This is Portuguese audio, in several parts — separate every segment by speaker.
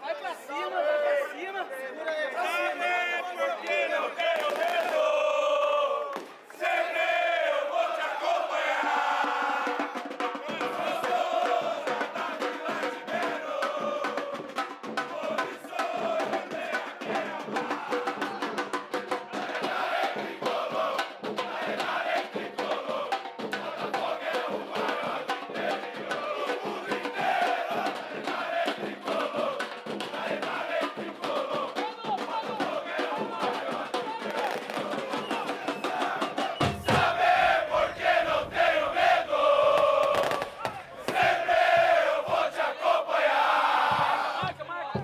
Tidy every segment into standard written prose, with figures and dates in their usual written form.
Speaker 1: Vai pra cima, vai pra cima. Segura aí, pra cima.
Speaker 2: Porque não tenho medo. Sempre eu vou te acompanhar. Eu sou da Vila Ribeiro. Por isso eu venho aqui saber porque não tenho medo. Sempre eu vou te acompanhar.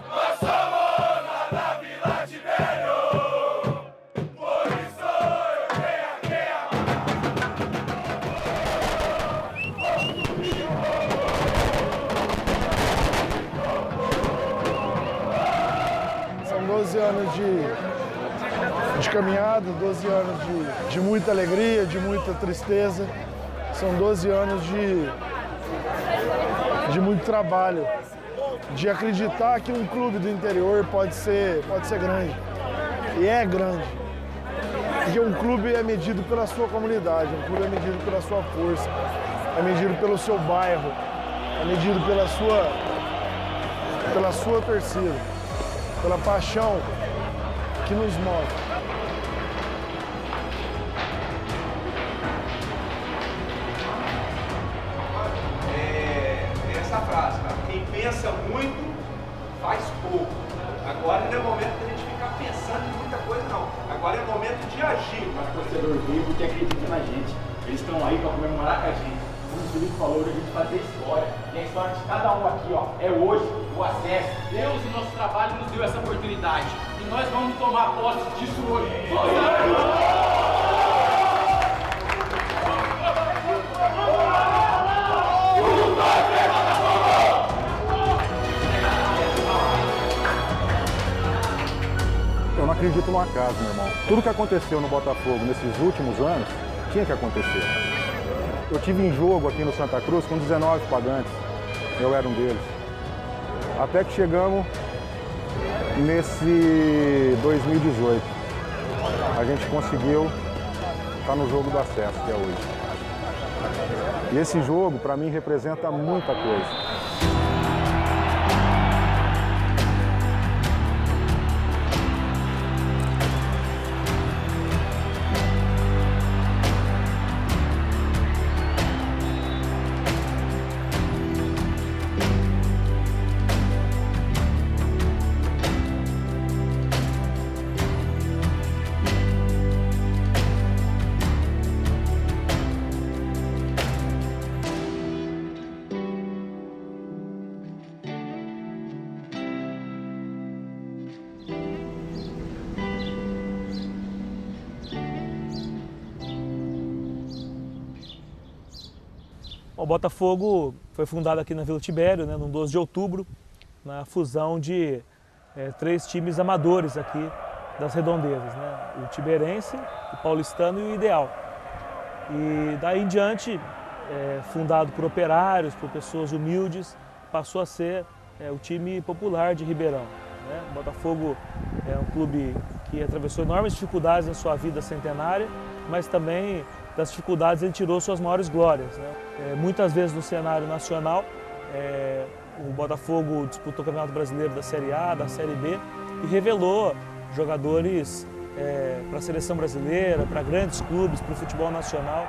Speaker 2: Nós somos lá da Vila Ribeiro. Por isso eu venho aqui
Speaker 3: São 12 anos de caminhada, 12 anos de muita alegria, de muita tristeza. São 12 anos de muito trabalho, de acreditar que um clube do interior pode ser grande. E é grande. Porque um clube é medido pela sua comunidade, um clube é medido pela sua força, é medido pelo seu bairro, é medido pela sua torcida, pela paixão que nos move.
Speaker 4: Tem essa frase, cara. Quem pensa muito, faz pouco. Agora não é momento da gente ficar pensando em muita coisa, não. Agora é momento de agir.
Speaker 5: Mas o torcedor vivo que acredita na gente. Eles estão aí para comemorar com a gente. Como o Felipe falou, a gente fazer história. E a história de cada um aqui, ó, é hoje, o acesso.
Speaker 6: Deus e nosso trabalho nos deu essa oportunidade. E nós vamos tomar posse disso hoje.
Speaker 7: Eu não acredito no acaso, meu irmão. Tudo que aconteceu no Botafogo nesses últimos anos tinha que acontecer. Eu tive em jogo aqui no Santa Cruz com 19 pagantes. Eu era um deles. Até que chegamos nesse 2018. A gente conseguiu estar no jogo do acesso, que é hoje. E esse jogo, para mim, representa muita coisa.
Speaker 8: O Botafogo foi fundado aqui na Vila Tibério, no 12 de outubro, na fusão de 3 times amadores aqui das redondezas, o Tiberense, o Paulistano e o Ideal. E daí em diante, fundado por operários, por pessoas humildes, passou a ser o time popular de Ribeirão. O Botafogo é um clube que atravessou enormes dificuldades na sua vida centenária, mas também das dificuldades ele tirou suas maiores glórias. Muitas vezes no cenário nacional, o Botafogo disputou o Campeonato Brasileiro da Série A, da Série B e revelou jogadores para a seleção brasileira, para grandes clubes, para o futebol nacional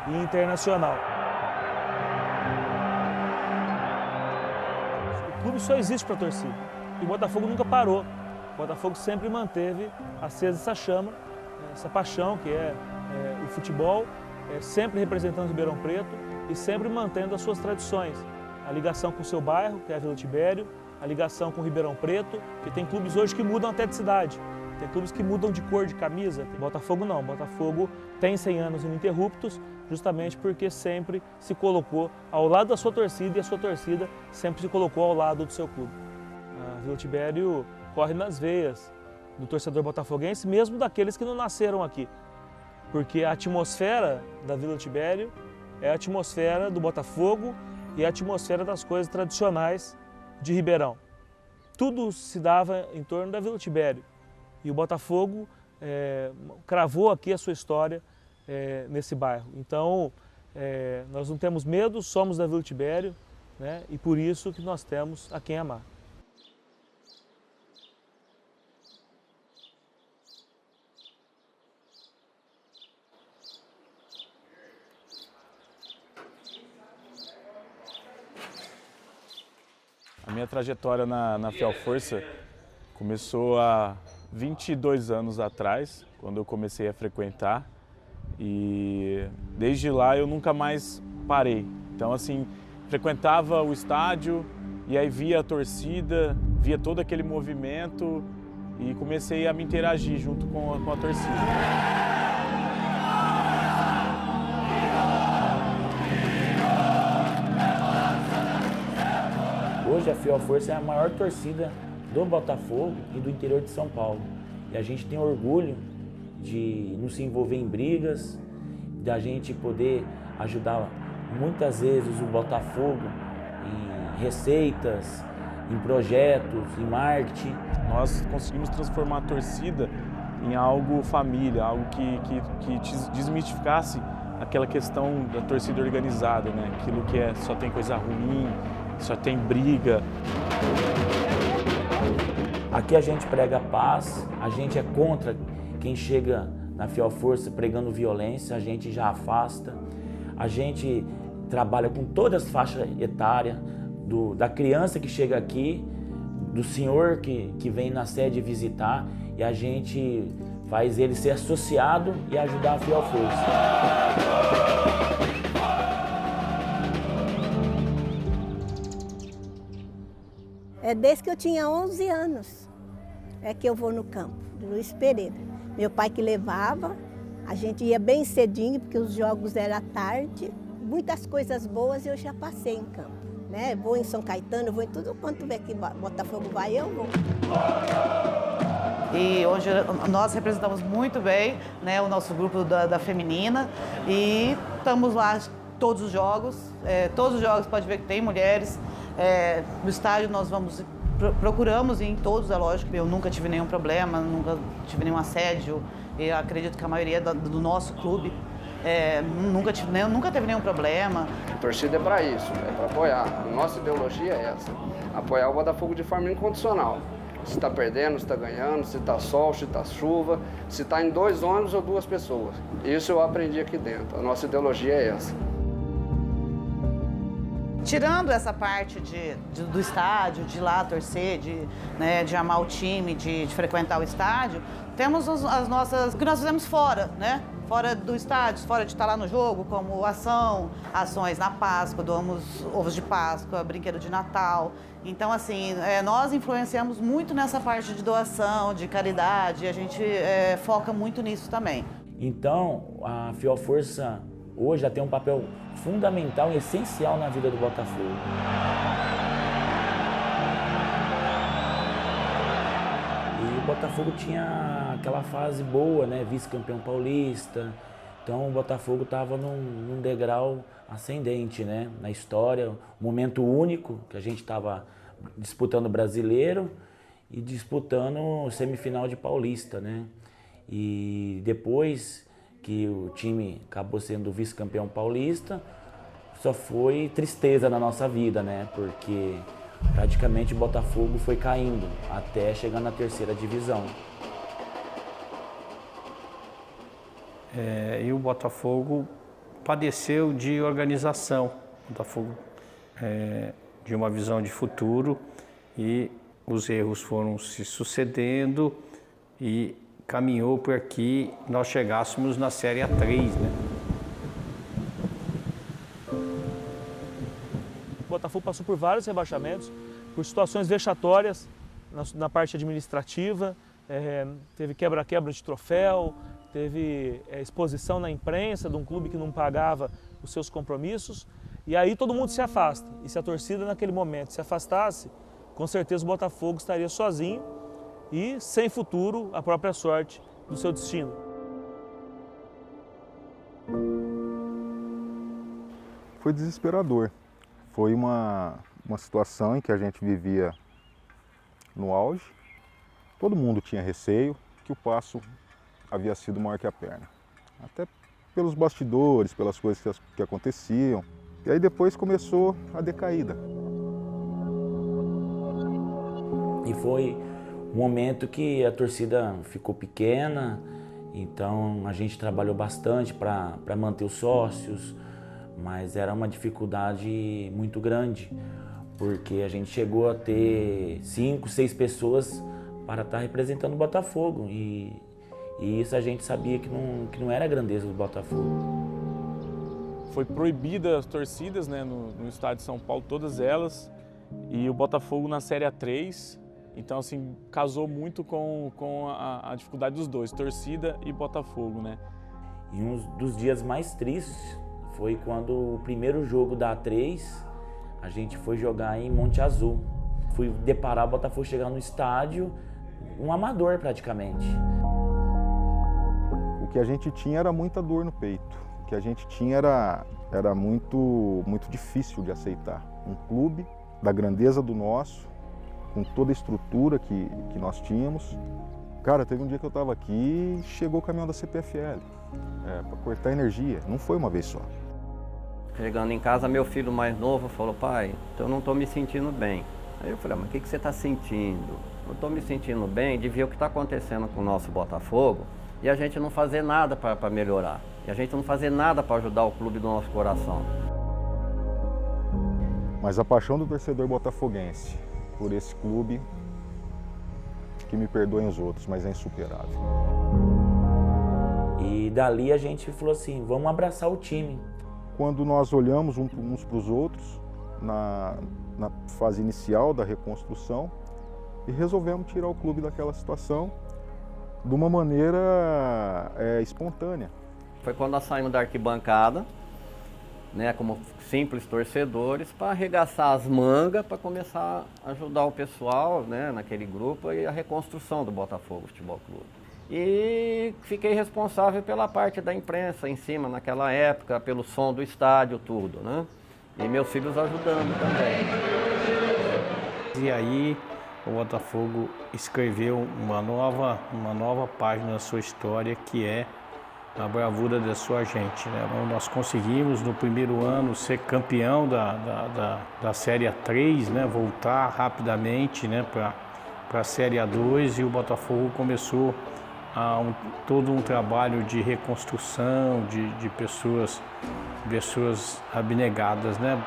Speaker 8: e internacional. O clube só existe para a torcida e o Botafogo nunca parou. O Botafogo sempre manteve acesa essa chama, essa paixão que é o futebol, sempre representando Ribeirão Preto e sempre mantendo as suas tradições. A ligação com o seu bairro, que é a Vila Tibério, a ligação com Ribeirão Preto, que tem clubes hoje que mudam até de cidade. Tem clubes que mudam de cor de camisa. Botafogo não, Botafogo tem 100 anos ininterruptos, justamente porque sempre se colocou ao lado da sua torcida e a sua torcida sempre se colocou ao lado do seu clube. A Vila Tibério corre nas veias do torcedor botafoguense, mesmo daqueles que não nasceram aqui. Porque a atmosfera da Vila Tibério é a atmosfera do Botafogo e a atmosfera das coisas tradicionais de Ribeirão. tudo se dava em torno da Vila Tibério. E o Botafogo cravou aqui a sua história nesse bairro. Então, nós não temos medo, somos da Vila Tibério, né? E por isso que nós temos a quem amar.
Speaker 9: A minha trajetória na Fiel Força começou há 22 anos atrás, quando eu comecei a frequentar, e desde lá eu nunca mais parei. Então, assim, frequentava o estádio e aí via a torcida, via todo aquele movimento e comecei a me interagir junto com a torcida.
Speaker 10: Hoje a Fiel Força é a maior torcida do Botafogo e do interior de São Paulo. E a gente tem orgulho de não se envolver em brigas, da gente poder ajudar muitas vezes o Botafogo em receitas, em projetos, em marketing.
Speaker 9: Nós conseguimos transformar a torcida em algo família, algo que desmistificasse aquela questão da torcida organizada, né? Aquilo que só tem coisa ruim, só tem briga.
Speaker 10: Aqui a gente prega paz, a gente é contra quem chega na Fiel Força pregando violência, a gente já afasta. A gente trabalha com todas as faixas etárias, da criança que chega aqui, do senhor que vem na sede visitar, e a gente faz ele ser associado e ajudar a Fiel Força.
Speaker 11: Desde que eu tinha 11 anos que eu vou no campo, do Luiz Pereira. Meu pai que levava, a gente ia bem cedinho, porque os jogos eram à tarde. Muitas coisas boas eu já passei em campo, né? Vou em São Caetano, vou em tudo quanto vê que Botafogo vai, eu vou.
Speaker 12: E hoje nós representamos muito bem, né, o nosso grupo da feminina e estamos lá todos os jogos pode ver que tem mulheres. No estádio nós procuramos ir em todos, é lógico. Eu nunca tive nenhum problema, nunca tive nenhum assédio. Eu acredito que a maioria do nosso clube nunca teve nenhum problema.
Speaker 13: A torcida é para isso, é para apoiar. A nossa ideologia é essa, apoiar o Botafogo de forma incondicional. Se está perdendo, se está ganhando, se está sol, se está chuva, se está em 2 ônibus ou 2 pessoas. Isso eu aprendi aqui dentro, a nossa ideologia é essa.
Speaker 12: Tirando essa parte do estádio, de ir lá torcer, de amar o time, de frequentar o estádio, temos as nossas, o que nós fizemos fora, né? Fora do estádio, fora de estar lá no jogo, como ações na Páscoa, doamos ovos de Páscoa, brinquedo de Natal. Então, assim, nós influenciamos muito nessa parte de doação, de caridade, a gente foca muito nisso também.
Speaker 10: Então, a Fiel Força hoje já tem um papel fundamental e essencial na vida do Botafogo. E o Botafogo tinha aquela fase boa, né? Vice-campeão paulista. Então o Botafogo estava num degrau ascendente, né? Na história, um momento único que a gente estava disputando o brasileiro e disputando semifinal de paulista, né? E depois que o time acabou sendo vice-campeão paulista, só foi tristeza na nossa vida, né? Porque praticamente o Botafogo foi caindo até chegar na 3ª divisão.
Speaker 14: E o Botafogo padeceu de organização. O Botafogo de uma visão de futuro e os erros foram se sucedendo e caminhou por aqui nós chegássemos na Série A3, né?
Speaker 8: O Botafogo passou por vários rebaixamentos, por situações vexatórias na parte administrativa, teve quebra-quebra de troféu, teve exposição na imprensa de um clube que não pagava os seus compromissos, e aí todo mundo se afasta. E se a torcida naquele momento se afastasse, com certeza o Botafogo estaria sozinho e sem futuro, a própria sorte do seu destino.
Speaker 7: Foi desesperador. Foi uma situação em que a gente vivia no auge, todo mundo tinha receio que o passo havia sido maior que a perna. Até pelos bastidores, pelas coisas que aconteciam. E aí depois começou a decaída.
Speaker 10: E foi um momento que a torcida ficou pequena, então a gente trabalhou bastante para manter os sócios, mas era uma dificuldade muito grande, porque a gente chegou a ter 5, 6 pessoas para estar representando o Botafogo, e isso a gente sabia que não era a grandeza do Botafogo.
Speaker 9: Foi proibida as torcidas, né, no estado de São Paulo, todas elas, e o Botafogo na Série A3, então assim, casou muito com a dificuldade dos dois, torcida e Botafogo, né.
Speaker 10: E um dos dias mais tristes foi quando o primeiro jogo da A3, a gente foi jogar em Monte Azul. Fui deparar o Botafogo chegar no estádio, um amador praticamente.
Speaker 7: O que a gente tinha era muita dor no peito. O que a gente tinha era muito difícil de aceitar. Um clube da grandeza do nosso, com toda a estrutura que nós tínhamos. Cara, teve um dia que eu estava aqui e chegou o caminhão da CPFL para cortar energia. Não foi uma vez só.
Speaker 13: Chegando em casa, meu filho mais novo falou: pai, eu não estou me sentindo bem. Aí eu falei: mas o que você está sentindo? Não estou me sentindo bem de ver o que está acontecendo com o nosso Botafogo e a gente não fazer nada para melhorar. E a gente não fazer nada para ajudar o clube do nosso coração.
Speaker 7: Mas a paixão do torcedor botafoguense por esse clube, que me perdoem os outros, mas é insuperável.
Speaker 10: E dali a gente falou assim, vamos abraçar o time.
Speaker 7: Quando nós olhamos uns para os outros, na fase inicial da reconstrução, e resolvemos tirar o clube daquela situação de uma maneira espontânea.
Speaker 13: Foi quando nós saímos da arquibancada, né, como simples torcedores, para arregaçar as mangas, para começar a ajudar o pessoal, né, naquele grupo e a reconstrução do Botafogo Futebol Clube. E fiquei responsável pela parte da imprensa em cima naquela época, pelo som do estádio, tudo, né? E meus filhos ajudando também.
Speaker 14: E aí o Botafogo escreveu uma nova página na sua história, que é a bravura da sua gente, né? Nós conseguimos no primeiro ano ser campeão da Série A3, né? Voltar rapidamente, né? para a Série A2, e o Botafogo começou todo um trabalho de reconstrução, de pessoas abnegadas, né?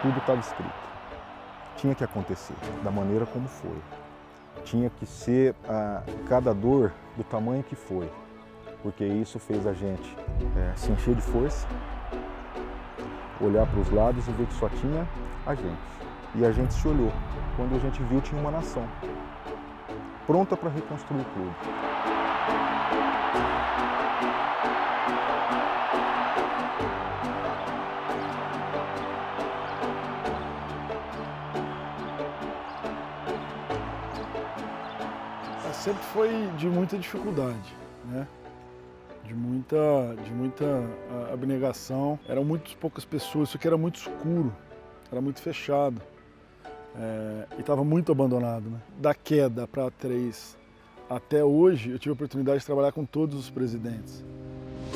Speaker 7: Tudo estava escrito. Tinha que acontecer da maneira como foi. Tinha que ser cada dor do tamanho que foi. Porque isso fez a gente se encher de força, olhar para os lados e ver que só tinha a gente. E a gente se olhou. Quando a gente viu, tinha uma nação pronta para reconstruir o clube.
Speaker 3: Sempre foi de muita dificuldade, né? De muita abnegação. Eram muito poucas pessoas, isso aqui era muito escuro, era muito fechado. E estava muito abandonado, né? Da queda para a A3 até hoje, eu tive a oportunidade de trabalhar com todos os presidentes.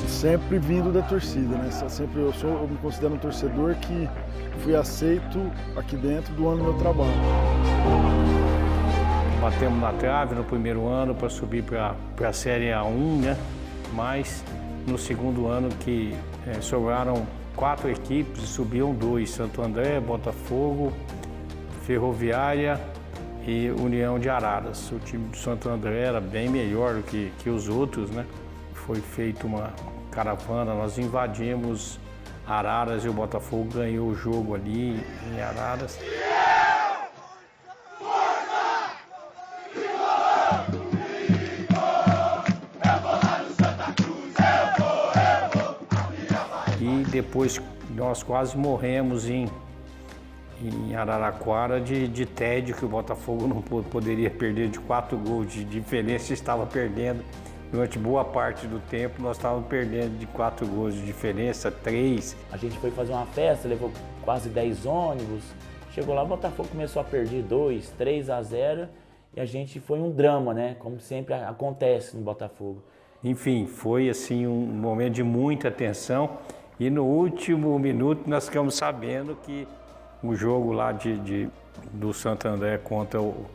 Speaker 3: Sempre vindo da torcida, né? Sempre eu me considero um torcedor que fui aceito aqui dentro do ano do meu trabalho.
Speaker 14: Batemos na trave no primeiro ano para subir para a Série A1, né? Mas no segundo ano que sobraram 4 equipes e subiam 2, Santo André, Botafogo, Ferroviária e União de Araras. O time do Santo André era bem melhor do que os outros, né? Foi feita uma caravana, nós invadimos Araras e o Botafogo ganhou o jogo ali em Araras. E depois nós quase morremos em Araraquara de tédio, que o Botafogo não poderia perder de 4 gols de diferença, estava perdendo. Durante boa parte do tempo nós estávamos perdendo de 4 gols de diferença, 3.
Speaker 10: A gente foi fazer uma festa, levou quase 10 ônibus, Chegou lá, o Botafogo começou a perder 2, 3-0 e a gente foi um drama, né? Como sempre acontece no Botafogo.
Speaker 14: Enfim, foi assim um momento de muita tensão e no último minuto nós ficamos sabendo que o jogo lá do Santo André contra o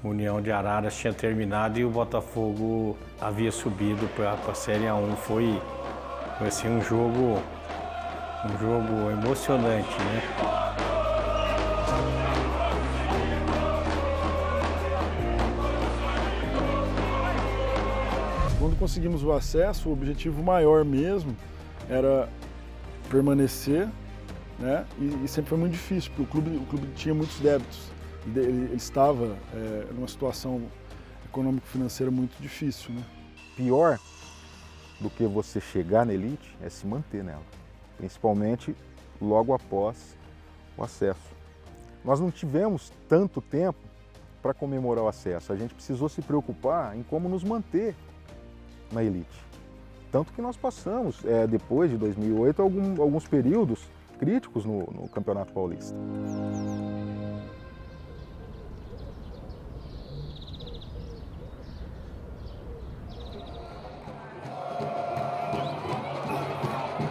Speaker 14: União de Araras tinha terminado e o Botafogo havia subido para a Série A1. Foi assim, um jogo emocionante, né?
Speaker 3: Quando conseguimos o acesso, o objetivo maior mesmo era permanecer, né? E sempre foi muito difícil, porque o clube tinha muitos débitos. Ele estava numa situação econômico-financeira muito difícil, né?
Speaker 7: Pior do que você chegar na elite é se manter nela, principalmente logo após o acesso. Nós não tivemos tanto tempo para comemorar o acesso, a gente precisou se preocupar em como nos manter na elite. Tanto que nós passamos, depois de 2008, alguns períodos críticos no Campeonato Paulista.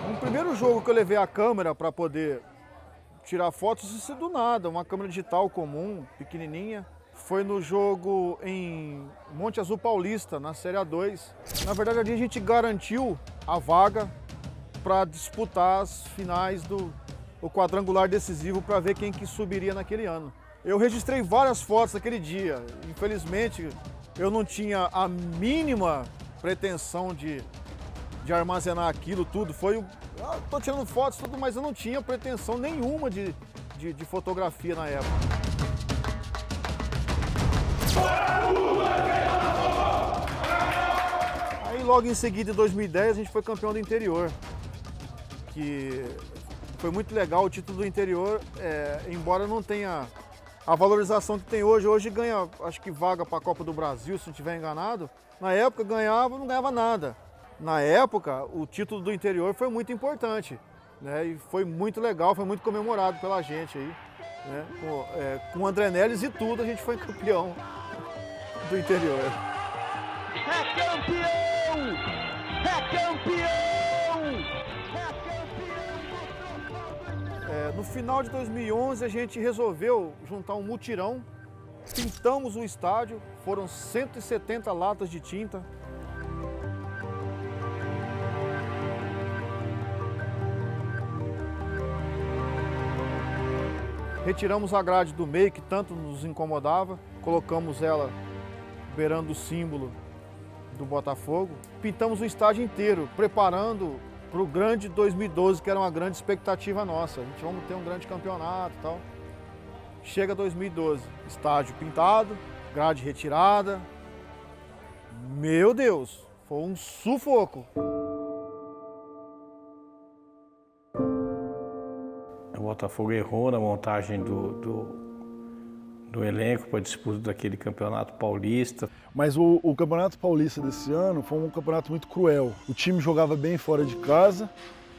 Speaker 15: No primeiro jogo que eu levei a câmera para poder tirar fotos, isso do nada, uma câmera digital comum, pequenininha. Foi no jogo em Monte Azul Paulista, na Série A2. Na verdade, ali a gente garantiu a vaga para disputar as finais do quadrangular decisivo para ver quem que subiria naquele ano. Eu registrei várias fotos naquele dia. Infelizmente, eu não tinha a mínima pretensão de armazenar aquilo tudo. Tô tirando fotos tudo, mas eu não tinha pretensão nenhuma de fotografia na época. Aí logo em seguida, em 2010, a gente foi campeão do interior, que foi muito legal. O título do interior, embora não tenha a valorização que tem hoje, hoje ganha, acho que vaga para a Copa do Brasil, se não estiver enganado. Na época ganhava, não ganhava nada. Na época, o título do interior foi muito importante, né? E foi muito legal, foi muito comemorado pela gente aí, né? Com o André Neles e tudo, a gente foi campeão do interior.
Speaker 2: É campeão! É campeão!
Speaker 15: No final de 2011, a gente resolveu juntar um mutirão, pintamos o estádio, foram 170 latas de tinta. Retiramos a grade do meio, que tanto nos incomodava, colocamos ela beirando o símbolo do Botafogo. Pintamos o estádio inteiro, preparando para o grande 2012, que era uma grande expectativa nossa. A gente vamos ter um grande campeonato e tal. Chega 2012, estádio pintado, grade retirada. Meu Deus, foi um sufoco.
Speaker 14: O Botafogo errou na montagem do elenco para a disputa daquele campeonato paulista.
Speaker 3: Mas o campeonato paulista desse ano foi um campeonato muito cruel. O time jogava bem fora de casa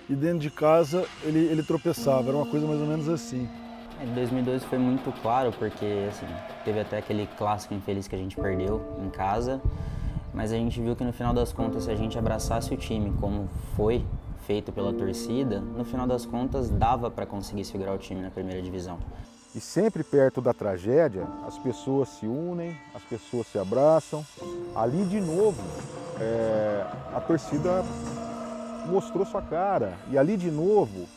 Speaker 3: e dentro de casa ele tropeçava. Era uma coisa mais ou menos assim.
Speaker 16: Em 2012 foi muito claro, porque assim, teve até aquele clássico infeliz que a gente perdeu em casa, mas a gente viu que no final das contas, se a gente abraçasse o time como foi feito pela torcida, no final das contas dava para conseguir segurar o time na primeira divisão.
Speaker 7: E sempre perto da tragédia, as pessoas se unem, as pessoas se abraçam. Ali de novo, a torcida mostrou sua cara. E ali de novo,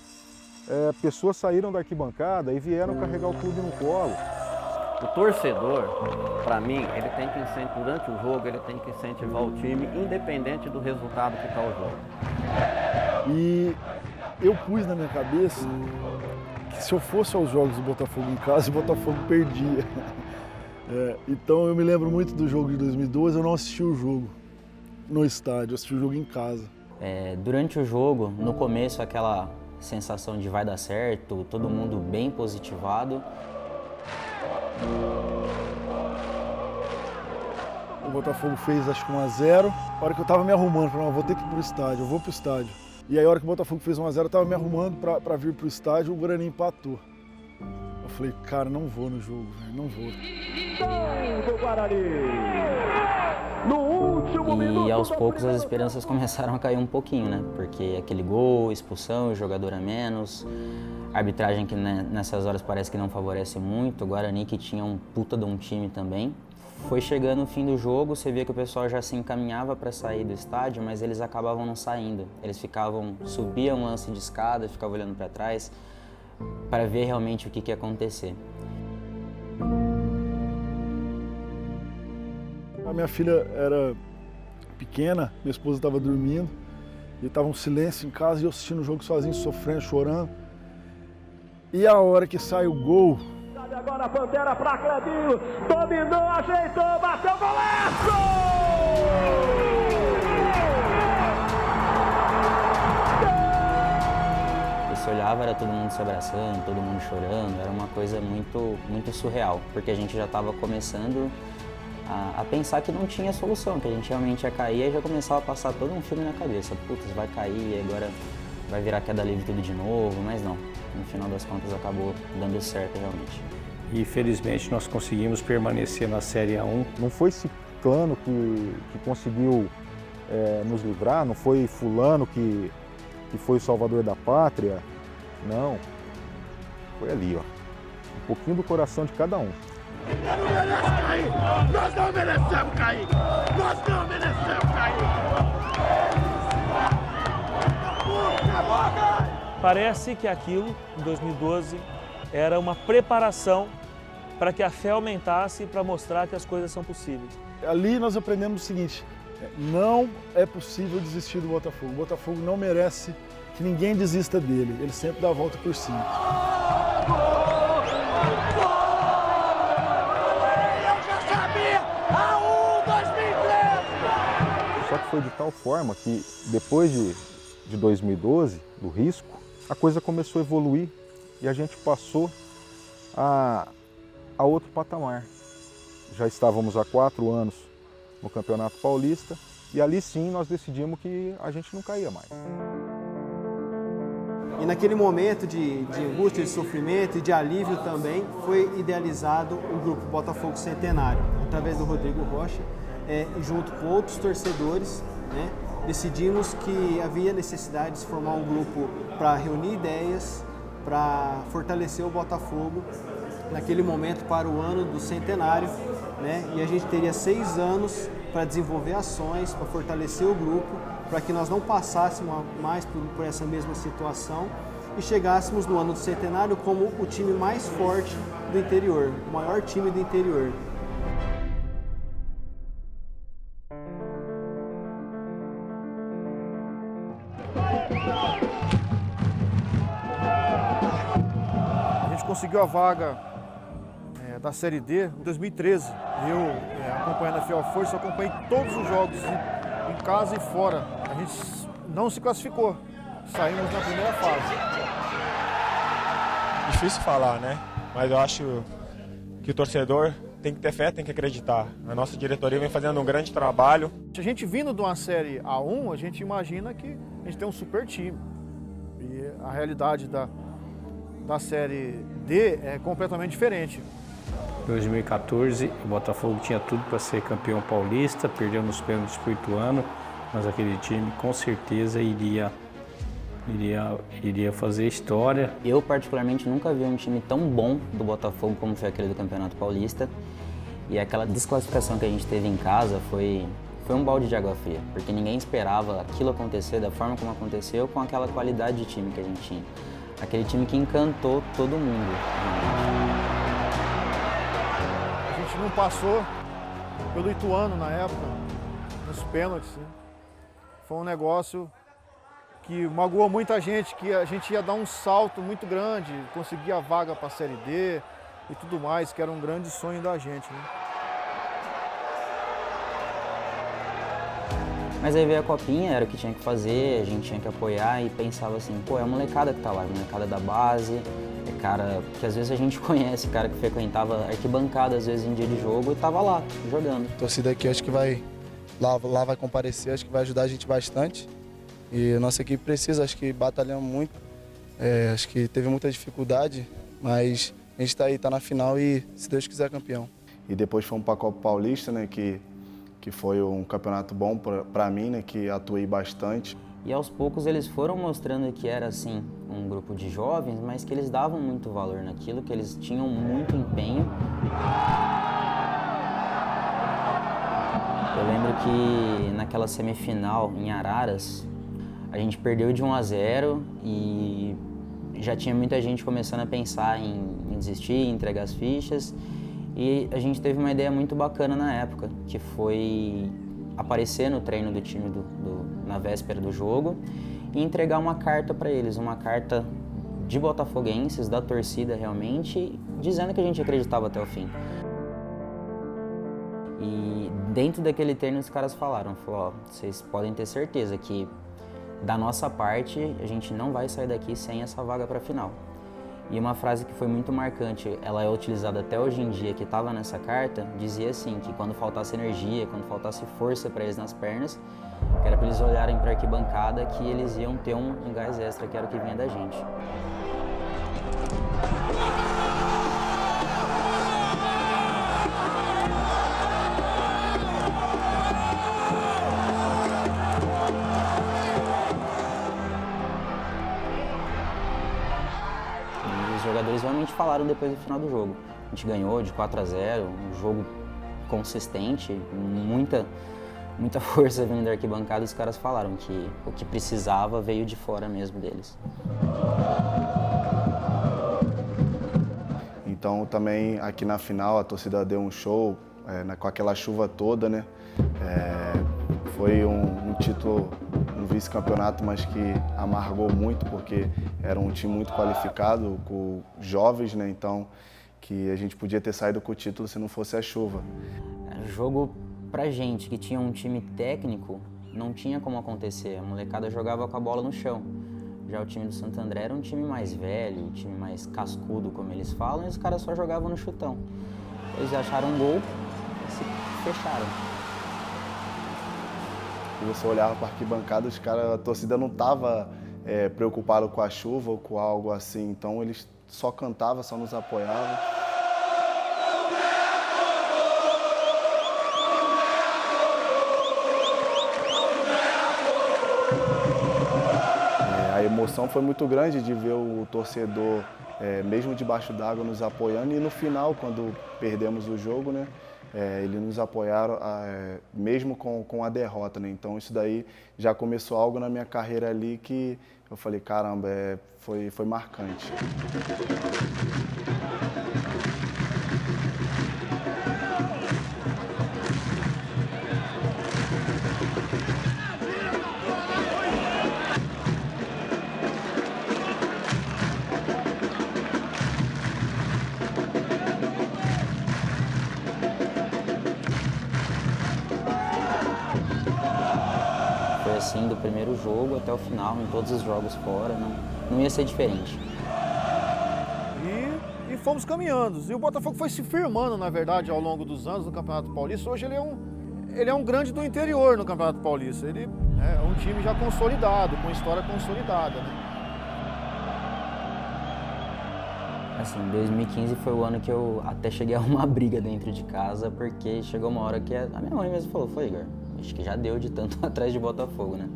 Speaker 7: pessoas saíram da arquibancada e vieram carregar o clube no colo.
Speaker 17: O torcedor, para mim, ele tem que incentivar, durante o jogo, ele tem que incentivar o time, independente do resultado que está o jogo.
Speaker 3: E eu pus na minha cabeça que se eu fosse aos jogos do Botafogo em casa, o Botafogo perdia. Então eu me lembro muito do jogo de 2012, eu não assisti o jogo no estádio, eu assisti o jogo em casa.
Speaker 16: Durante o jogo, no começo, aquela sensação de vai dar certo, todo mundo bem positivado.
Speaker 3: O Botafogo fez acho que 1-0. A hora que eu tava me arrumando, falei, não, eu vou ter que ir pro estádio, eu vou pro estádio. E aí a hora que o Botafogo fez 1-0, eu tava me arrumando para vir pro estádio, o Guarani empatou. Eu falei, cara, não vou no jogo, velho, não vou.
Speaker 2: Do Guarani. No último minuto.
Speaker 16: E aos poucos as esperanças começaram a cair um pouquinho, né? Porque aquele gol, expulsão, jogador a menos, arbitragem que nessas horas parece que não favorece muito, o Guarani que tinha um puta de um time também. Foi chegando o fim do jogo, você via que o pessoal já se encaminhava para sair do estádio, mas eles acabavam não saindo. Eles subiam um lance de escada, ficavam olhando para trás para ver realmente o que ia acontecer.
Speaker 3: A minha filha era pequena, minha esposa estava dormindo, e estava um silêncio em casa e eu assistindo o jogo sozinho, sofrendo, chorando. E a hora que sai o gol...
Speaker 2: Agora a Pantera para Clebinho, dominou, ajeitou, bateu, golaço!
Speaker 16: Você olhava, era todo mundo se abraçando, todo mundo chorando, era uma coisa muito surreal, porque a gente já estava começando a pensar que não tinha solução, que a gente realmente ia cair e já começava a passar todo um filme na cabeça. Putz, vai cair, agora vai virar queda livre tudo de novo, mas não. No final das contas acabou dando certo realmente.
Speaker 14: E felizmente nós conseguimos permanecer na Série A1.
Speaker 7: Não foi Ciclano que conseguiu nos livrar, não foi Fulano que foi o salvador da pátria, não. Foi ali, ó. Um pouquinho do coração de cada um.
Speaker 2: Nós não merecemos cair! Nós não merecemos cair!
Speaker 8: Parece que aquilo, em 2012, era uma preparação para que a fé aumentasse e para mostrar que as coisas são possíveis.
Speaker 3: Ali nós aprendemos o seguinte, não é possível desistir do Botafogo. O Botafogo não merece que ninguém desista dele, ele sempre dá a volta por cima.
Speaker 7: Só que foi de tal forma que depois de 2012, do risco, a coisa começou a evoluir e a gente passou a outro patamar. Já estávamos há 4 anos no Campeonato Paulista e ali sim nós decidimos que a gente não caía mais.
Speaker 18: E naquele momento de angústia, de sofrimento e de alívio também, foi idealizado o Grupo Botafogo Centenário, através do Rodrigo Rocha, junto com outros torcedores, né? Decidimos que havia necessidade de se formar um grupo para reunir ideias, para fortalecer o Botafogo naquele momento para o ano do centenário, né? E a gente teria 6 anos para desenvolver ações, para fortalecer o grupo, para que nós não passássemos mais por essa mesma situação e chegássemos no ano do centenário como o time mais forte do interior, o maior time do interior.
Speaker 15: A gente conseguiu a vaga da Série D em 2013. Eu, acompanhando a Fiel Força, acompanhei todos os jogos em casa e fora. A gente não se classificou, saímos na primeira fase.
Speaker 19: Difícil falar, né? Mas eu acho que o torcedor tem que ter fé, tem que acreditar. A nossa diretoria vem fazendo um grande trabalho.
Speaker 15: Se a gente vindo de uma Série A1, a gente imagina que a gente tem um super time. E a realidade da Série D é completamente diferente.
Speaker 14: Em 2014, o Botafogo tinha tudo para ser campeão paulista, perdeu nos pênaltis para o Ituano, mas aquele time com certeza iria fazer história.
Speaker 16: Eu particularmente nunca vi um time tão bom do Botafogo como foi aquele do Campeonato Paulista. E aquela desclassificação que a gente teve em casa foi um balde de água fria, porque ninguém esperava aquilo acontecer da forma como aconteceu, com aquela qualidade de time que a gente tinha. Aquele time que encantou todo mundo, realmente.
Speaker 15: A gente não passou pelo Ituano na época, nos pênaltis, né? Foi um negócio que magoou muita gente, que a gente ia dar um salto muito grande, conseguir a vaga para a Série D e tudo mais, que era um grande sonho da gente, né?
Speaker 16: Mas aí veio a Copinha, era o que tinha que fazer, a gente tinha que apoiar e pensava assim, pô, é a molecada que tá lá, a molecada da base, é cara que às vezes a gente conhece, cara que frequentava arquibancada às vezes em dia de jogo e tava lá, jogando.
Speaker 20: A torcida aqui acho que lá vai comparecer, acho que vai ajudar a gente bastante. E a nossa equipe precisa, acho que batalhamos muito, acho que teve muita dificuldade, mas a gente está aí, está na final e, se Deus quiser, campeão.
Speaker 3: E depois fomos para a Copa Paulista, né, que foi um campeonato bom para mim, né, que atuei bastante.
Speaker 16: E aos poucos eles foram mostrando que era assim um grupo de jovens, mas que eles davam muito valor naquilo, que eles tinham muito empenho. Eu lembro que naquela semifinal em Araras, a gente perdeu de 1-0 e já tinha muita gente começando a pensar em desistir, em entregar as fichas. E a gente teve uma ideia muito bacana na época, que foi aparecer no treino do time na véspera do jogo e entregar uma carta para eles, uma carta de botafoguenses, da torcida realmente, dizendo que a gente acreditava até o fim. E dentro daquele treino os caras falaram, ó, vocês podem ter certeza que da nossa parte a gente não vai sair daqui sem essa vaga para a final. E uma frase que foi muito marcante, ela é utilizada até hoje em dia, que estava nessa carta, dizia assim, que quando faltasse energia, quando faltasse força para eles nas pernas, que era para eles olharem para a arquibancada que eles iam ter um gás extra, que era o que vinha da gente. Os jogadores realmente falaram depois do final do jogo. A gente ganhou de 4-0, um jogo consistente, muita força vindo da arquibancada. Os caras falaram que o que precisava veio de fora mesmo deles.
Speaker 3: Então também aqui na final a torcida deu um show, com aquela chuva toda, né? Foi um título, um vice-campeonato, mas que amargou muito, porque era um time muito qualificado, com jovens, né? Então, que a gente podia ter saído com o título se não fosse a chuva.
Speaker 16: Jogo pra gente, que tinha um time técnico, não tinha como acontecer. A molecada jogava com a bola no chão. Já o time do Santo André era um time mais velho, um time mais cascudo, como eles falam, e os caras só jogavam no chutão. Eles acharam um gol e se fecharam.
Speaker 3: E você olhava para a arquibancada, a torcida não estava preocupada com a chuva ou com algo assim, então eles só cantavam, só nos apoiavam. A emoção foi muito grande de ver o torcedor, mesmo debaixo d'água, nos apoiando, e no final, quando perdemos o jogo, né? Eles nos apoiaram mesmo com a derrota, né? Então isso daí já começou algo na minha carreira ali que eu falei, caramba, foi marcante.
Speaker 16: Assim, do primeiro jogo até o final, em todos os jogos fora, não ia ser diferente.
Speaker 15: E fomos caminhando. E o Botafogo foi se firmando, na verdade, ao longo dos anos no Campeonato Paulista. Hoje ele é um grande do interior no Campeonato Paulista. Ele é um time já consolidado, com história consolidada, né?
Speaker 16: Assim, 2015 foi o ano que eu até cheguei a uma briga dentro de casa, porque chegou uma hora que a minha mãe mesmo falou, Igor, acho que já deu de tanto atrás de Botafogo, né?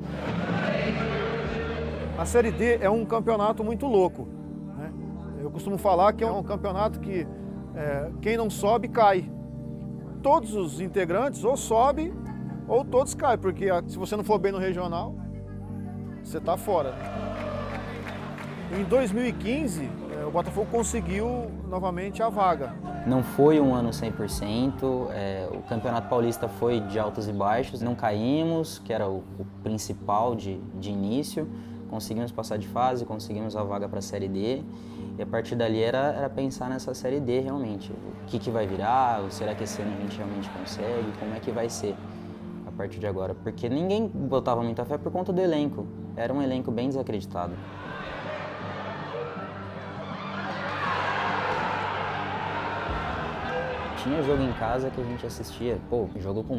Speaker 15: A Série D é um campeonato muito louco, né? Eu costumo falar que é um campeonato que quem não sobe, cai. Todos os integrantes ou sobem ou todos caem, porque se você não for bem no regional, você está fora. Em 2015, o Botafogo conseguiu novamente a vaga.
Speaker 16: Não foi um ano 100%, o Campeonato Paulista foi de altos e baixos, não caímos, que era o principal de início, conseguimos passar de fase, conseguimos a vaga para a Série D, e a partir dali era pensar nessa Série D realmente, o que vai virar, será que esse ano a gente realmente consegue, como é que vai ser a partir de agora, porque ninguém botava muita fé por conta do elenco, era um elenco bem desacreditado. Tinha jogo em casa que a gente assistia, jogo com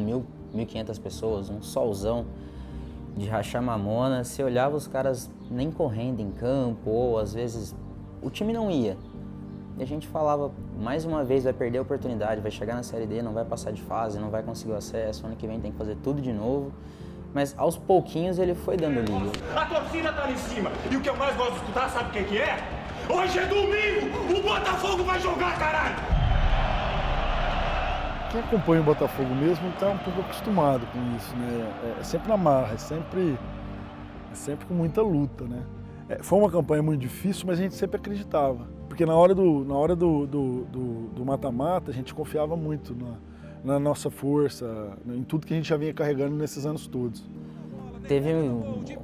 Speaker 16: 1.500 pessoas, um solzão de rachar mamona. Você olhava os caras nem correndo em campo, ou às vezes o time não ia, E a gente falava, mais uma vez vai perder a oportunidade, vai chegar na Série D, não vai passar de fase, não vai conseguir o acesso, ano que vem tem que fazer tudo de novo. Mas aos pouquinhos ele foi dando liga.
Speaker 2: A torcida tá ali em cima. E o que eu mais gosto de escutar, sabe o que é? Hoje é domingo! O Botafogo vai jogar, caralho!
Speaker 3: Quem acompanha o Botafogo mesmo está um pouco acostumado com isso, né? É sempre na marra, é sempre com muita luta, né? Foi uma campanha muito difícil, mas a gente sempre acreditava. Porque na hora do mata-mata, a gente confiava muito na nossa força, em tudo que a gente já vinha carregando nesses anos todos.
Speaker 16: Teve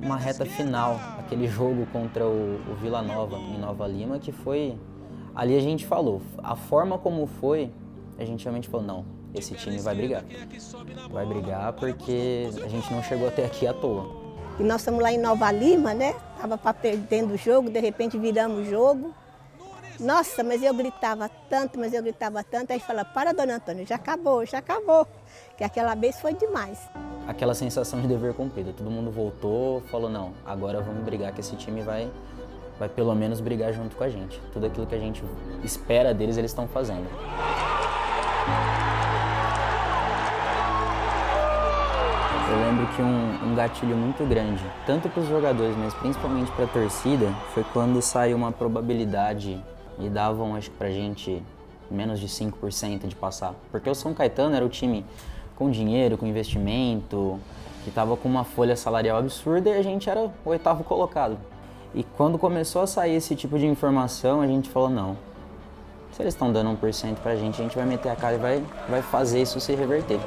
Speaker 16: uma reta final, aquele jogo contra o Vila Nova, em Nova Lima, que foi... Ali a gente falou, a forma como foi, a gente realmente falou, não, esse time vai brigar. Vai brigar porque a gente não chegou até aqui à toa.
Speaker 11: E nós estamos lá em Nova Lima, né? Tava perdendo o jogo, de repente viramos o jogo. Nossa, mas eu gritava tanto, aí fala, para, dona Antônia, já acabou, que aquela vez foi demais.
Speaker 16: Aquela sensação de dever cumprido, todo mundo voltou, falou, não, agora vamos brigar, que esse time vai pelo menos brigar junto com a gente. Tudo aquilo que a gente espera deles, eles estão fazendo. Eu lembro que um gatilho muito grande, tanto para os jogadores, mas principalmente para a torcida, foi quando saiu uma probabilidade e davam, acho que pra gente, menos de 5% de passar. Porque o São Caetano era o time com dinheiro, com investimento, que estava com uma folha salarial absurda e a gente era o 8º colocado. E quando começou a sair esse tipo de informação, a gente falou, não, se eles estão dando 1% pra gente vai meter a cara e vai fazer isso se reverter.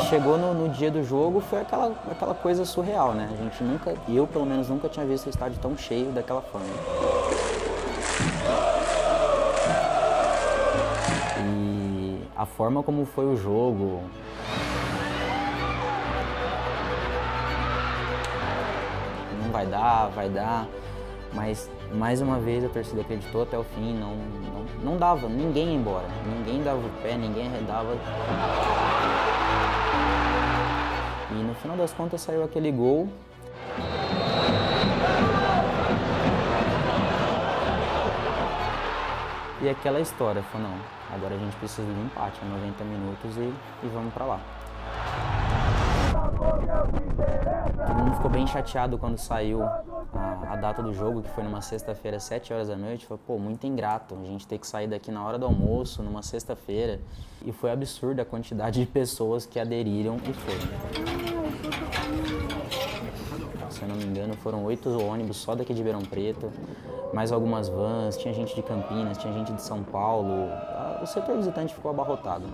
Speaker 16: Chegou no dia do jogo, foi aquela coisa surreal, né? A gente eu pelo menos nunca tinha visto o estádio tão cheio daquela forma. E a forma como foi o jogo... Não vai dar, mas mais uma vez a torcida acreditou até o fim, não dava, ninguém ia embora, ninguém dava o pé, ninguém arredava. E no final das contas saiu aquele gol. E aquela história, falou, não, agora a gente precisa de um empate, 90 minutos e vamos pra lá. Todo mundo ficou bem chateado quando saiu a data do jogo, que foi numa sexta-feira, 7 horas da noite. Falei, pô, muito ingrato a gente ter que sair daqui na hora do almoço, numa sexta-feira. E foi absurda a quantidade de pessoas que aderiram e foram. Se eu não me engano, foram 8 ônibus só daqui de Ribeirão Preto, mais algumas vans, tinha gente de Campinas, tinha gente de São Paulo. O setor visitante ficou abarrotado.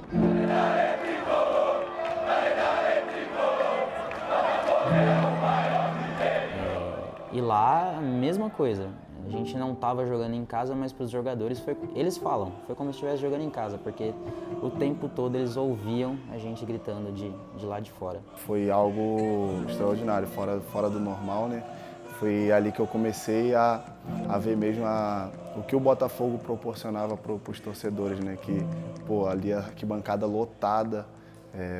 Speaker 16: E lá, a mesma coisa. A gente não estava jogando em casa, mas para os jogadores, eles falam, foi como se estivesse jogando em casa, porque o tempo todo eles ouviam a gente gritando de lá de fora.
Speaker 20: Foi algo extraordinário, fora do normal, né? Foi ali que eu comecei a ver mesmo o que o Botafogo proporcionava para os torcedores, né? Que, pô, ali a arquibancada lotada,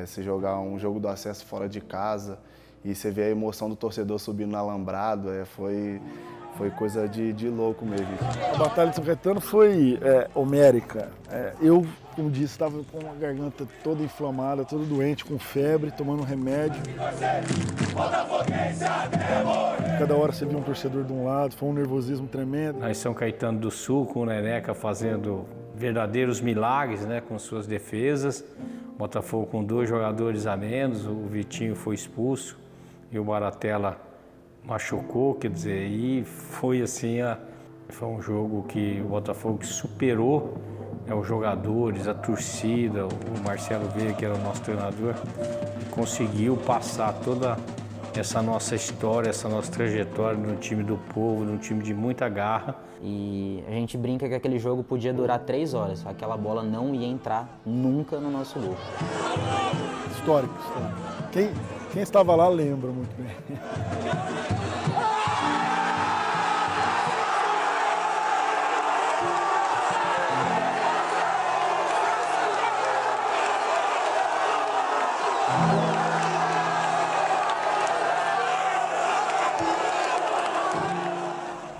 Speaker 20: você jogar um jogo do acesso fora de casa, e você vê a emoção do torcedor subindo no alambrado, foi coisa de louco mesmo.
Speaker 3: A Batalha de São Caetano foi homérica. Eu, como disse, estava com a garganta toda inflamada, todo doente, com febre, tomando remédio. Cada hora você via um torcedor de um lado, foi um nervosismo tremendo.
Speaker 14: Lá em São Caetano do Sul, com o Neneca fazendo verdadeiros milagres, né, com suas defesas. Botafogo com 2 jogadores a menos, o Vitinho foi expulso e o Baratella machucou, quer dizer, e foi assim, foi um jogo que o Botafogo superou os jogadores, a torcida, o Marcelo Veiga, que era o nosso treinador, conseguiu passar toda essa nossa história, essa nossa trajetória no time do povo, num time de muita garra.
Speaker 16: E a gente brinca que aquele jogo podia durar 3 horas, aquela bola não ia entrar nunca no nosso gol.
Speaker 3: Histórico. Quem estava lá lembra muito bem.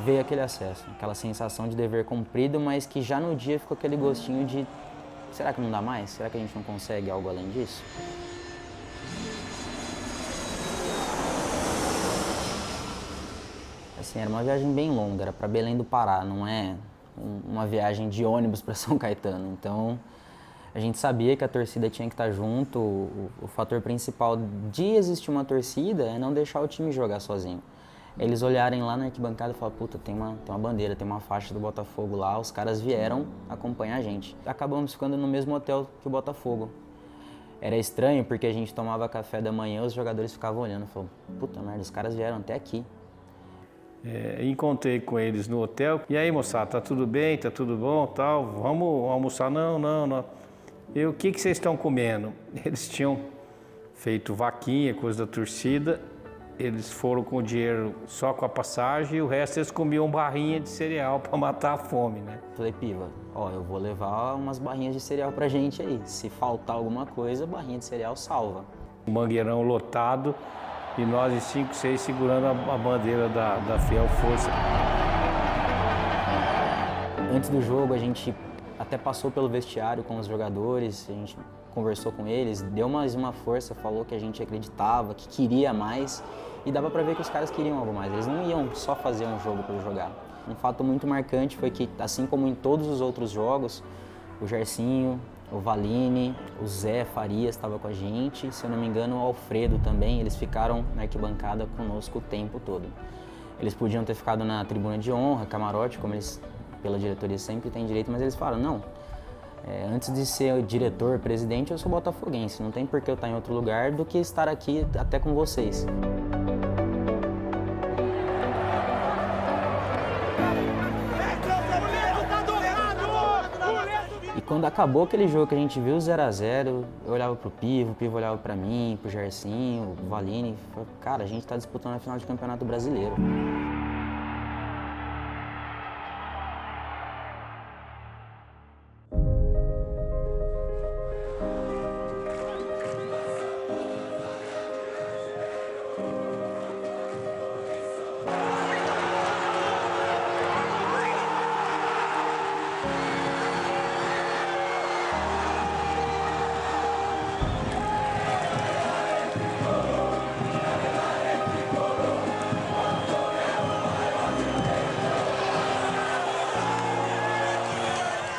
Speaker 16: veio aquele acesso, aquela sensação de dever cumprido, mas que já no dia ficou aquele gostinho de será que não dá mais? Será que a gente não consegue algo além disso? Assim, era uma viagem bem longa, era para Belém do Pará, não é uma viagem de ônibus para São Caetano. Então, a gente sabia que a torcida tinha que estar junto. O fator principal de existir uma torcida é não deixar o time jogar sozinho. Eles olharem lá na arquibancada e falar, puta, tem uma bandeira, tem uma faixa do Botafogo lá, os caras vieram acompanhar a gente. Acabamos ficando no mesmo hotel que o Botafogo. Era estranho porque a gente tomava café da manhã, os jogadores ficavam olhando, falaram, puta merda, os caras vieram até aqui.
Speaker 14: Encontrei com eles no hotel. E aí, moçada, tá tudo bem? Tá tudo bom? Tal? Vamos almoçar? Não. E o que vocês estão comendo? Eles tinham feito vaquinha, coisa da torcida. Eles foram com o dinheiro só com a passagem e o resto eles comiam barrinha de cereal para matar a fome, né?
Speaker 16: Falei, Piva, eu vou levar umas barrinhas de cereal pra gente aí. Se faltar alguma coisa, barrinha de cereal salva.
Speaker 14: O mangueirão lotado. E nós, 5, 6, segurando a bandeira da Fiel Força.
Speaker 16: Antes do jogo, a gente até passou pelo vestiário com os jogadores, a gente conversou com eles, deu mais uma força, falou que a gente acreditava, que queria mais. E dava pra ver que os caras queriam algo mais, eles não iam só fazer um jogo por jogar. Um fato muito marcante foi que, assim como em todos os outros jogos, o Gersinho, o Valine, o Zé Farias estava com a gente, se eu não me engano o Alfredo também, eles ficaram na arquibancada conosco o tempo todo. Eles podiam ter ficado na tribuna de honra, camarote, como eles, pela diretoria, sempre têm direito, mas eles falaram, não, antes de ser diretor, presidente, eu sou botafoguense, não tem por que eu estar em outro lugar do que estar aqui até com vocês. Quando acabou aquele jogo que a gente viu 0 a 0, eu olhava pro Pivo, o Pivo olhava pra mim, pro Gersinho, o Valine, falei, cara, a gente tá disputando a final de campeonato brasileiro.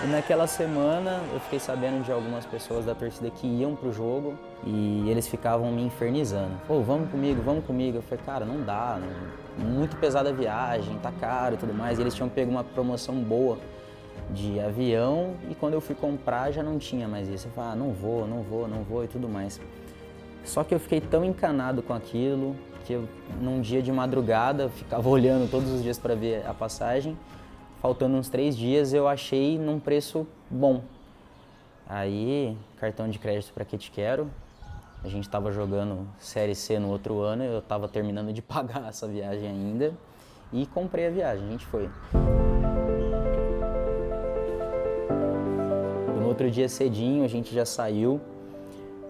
Speaker 16: E naquela semana eu fiquei sabendo de algumas pessoas da torcida que iam pro jogo e eles ficavam me infernizando. Pô, vamos comigo, vamos comigo. Eu falei, cara, não dá, muito pesada a viagem, tá caro e tudo mais. E eles tinham pego uma promoção boa de avião e quando eu fui comprar já não tinha mais isso. Eu falei, não vou e tudo mais. Só que eu fiquei tão encanado com aquilo que eu, num dia de madrugada, ficava olhando todos os dias para ver a passagem. Faltando uns 3 dias, eu achei num preço bom. Aí, cartão de crédito para que te quero. A gente estava jogando Série C no outro ano, eu estava terminando de pagar essa viagem ainda. E comprei a viagem, a gente foi. No outro dia cedinho, a gente já saiu.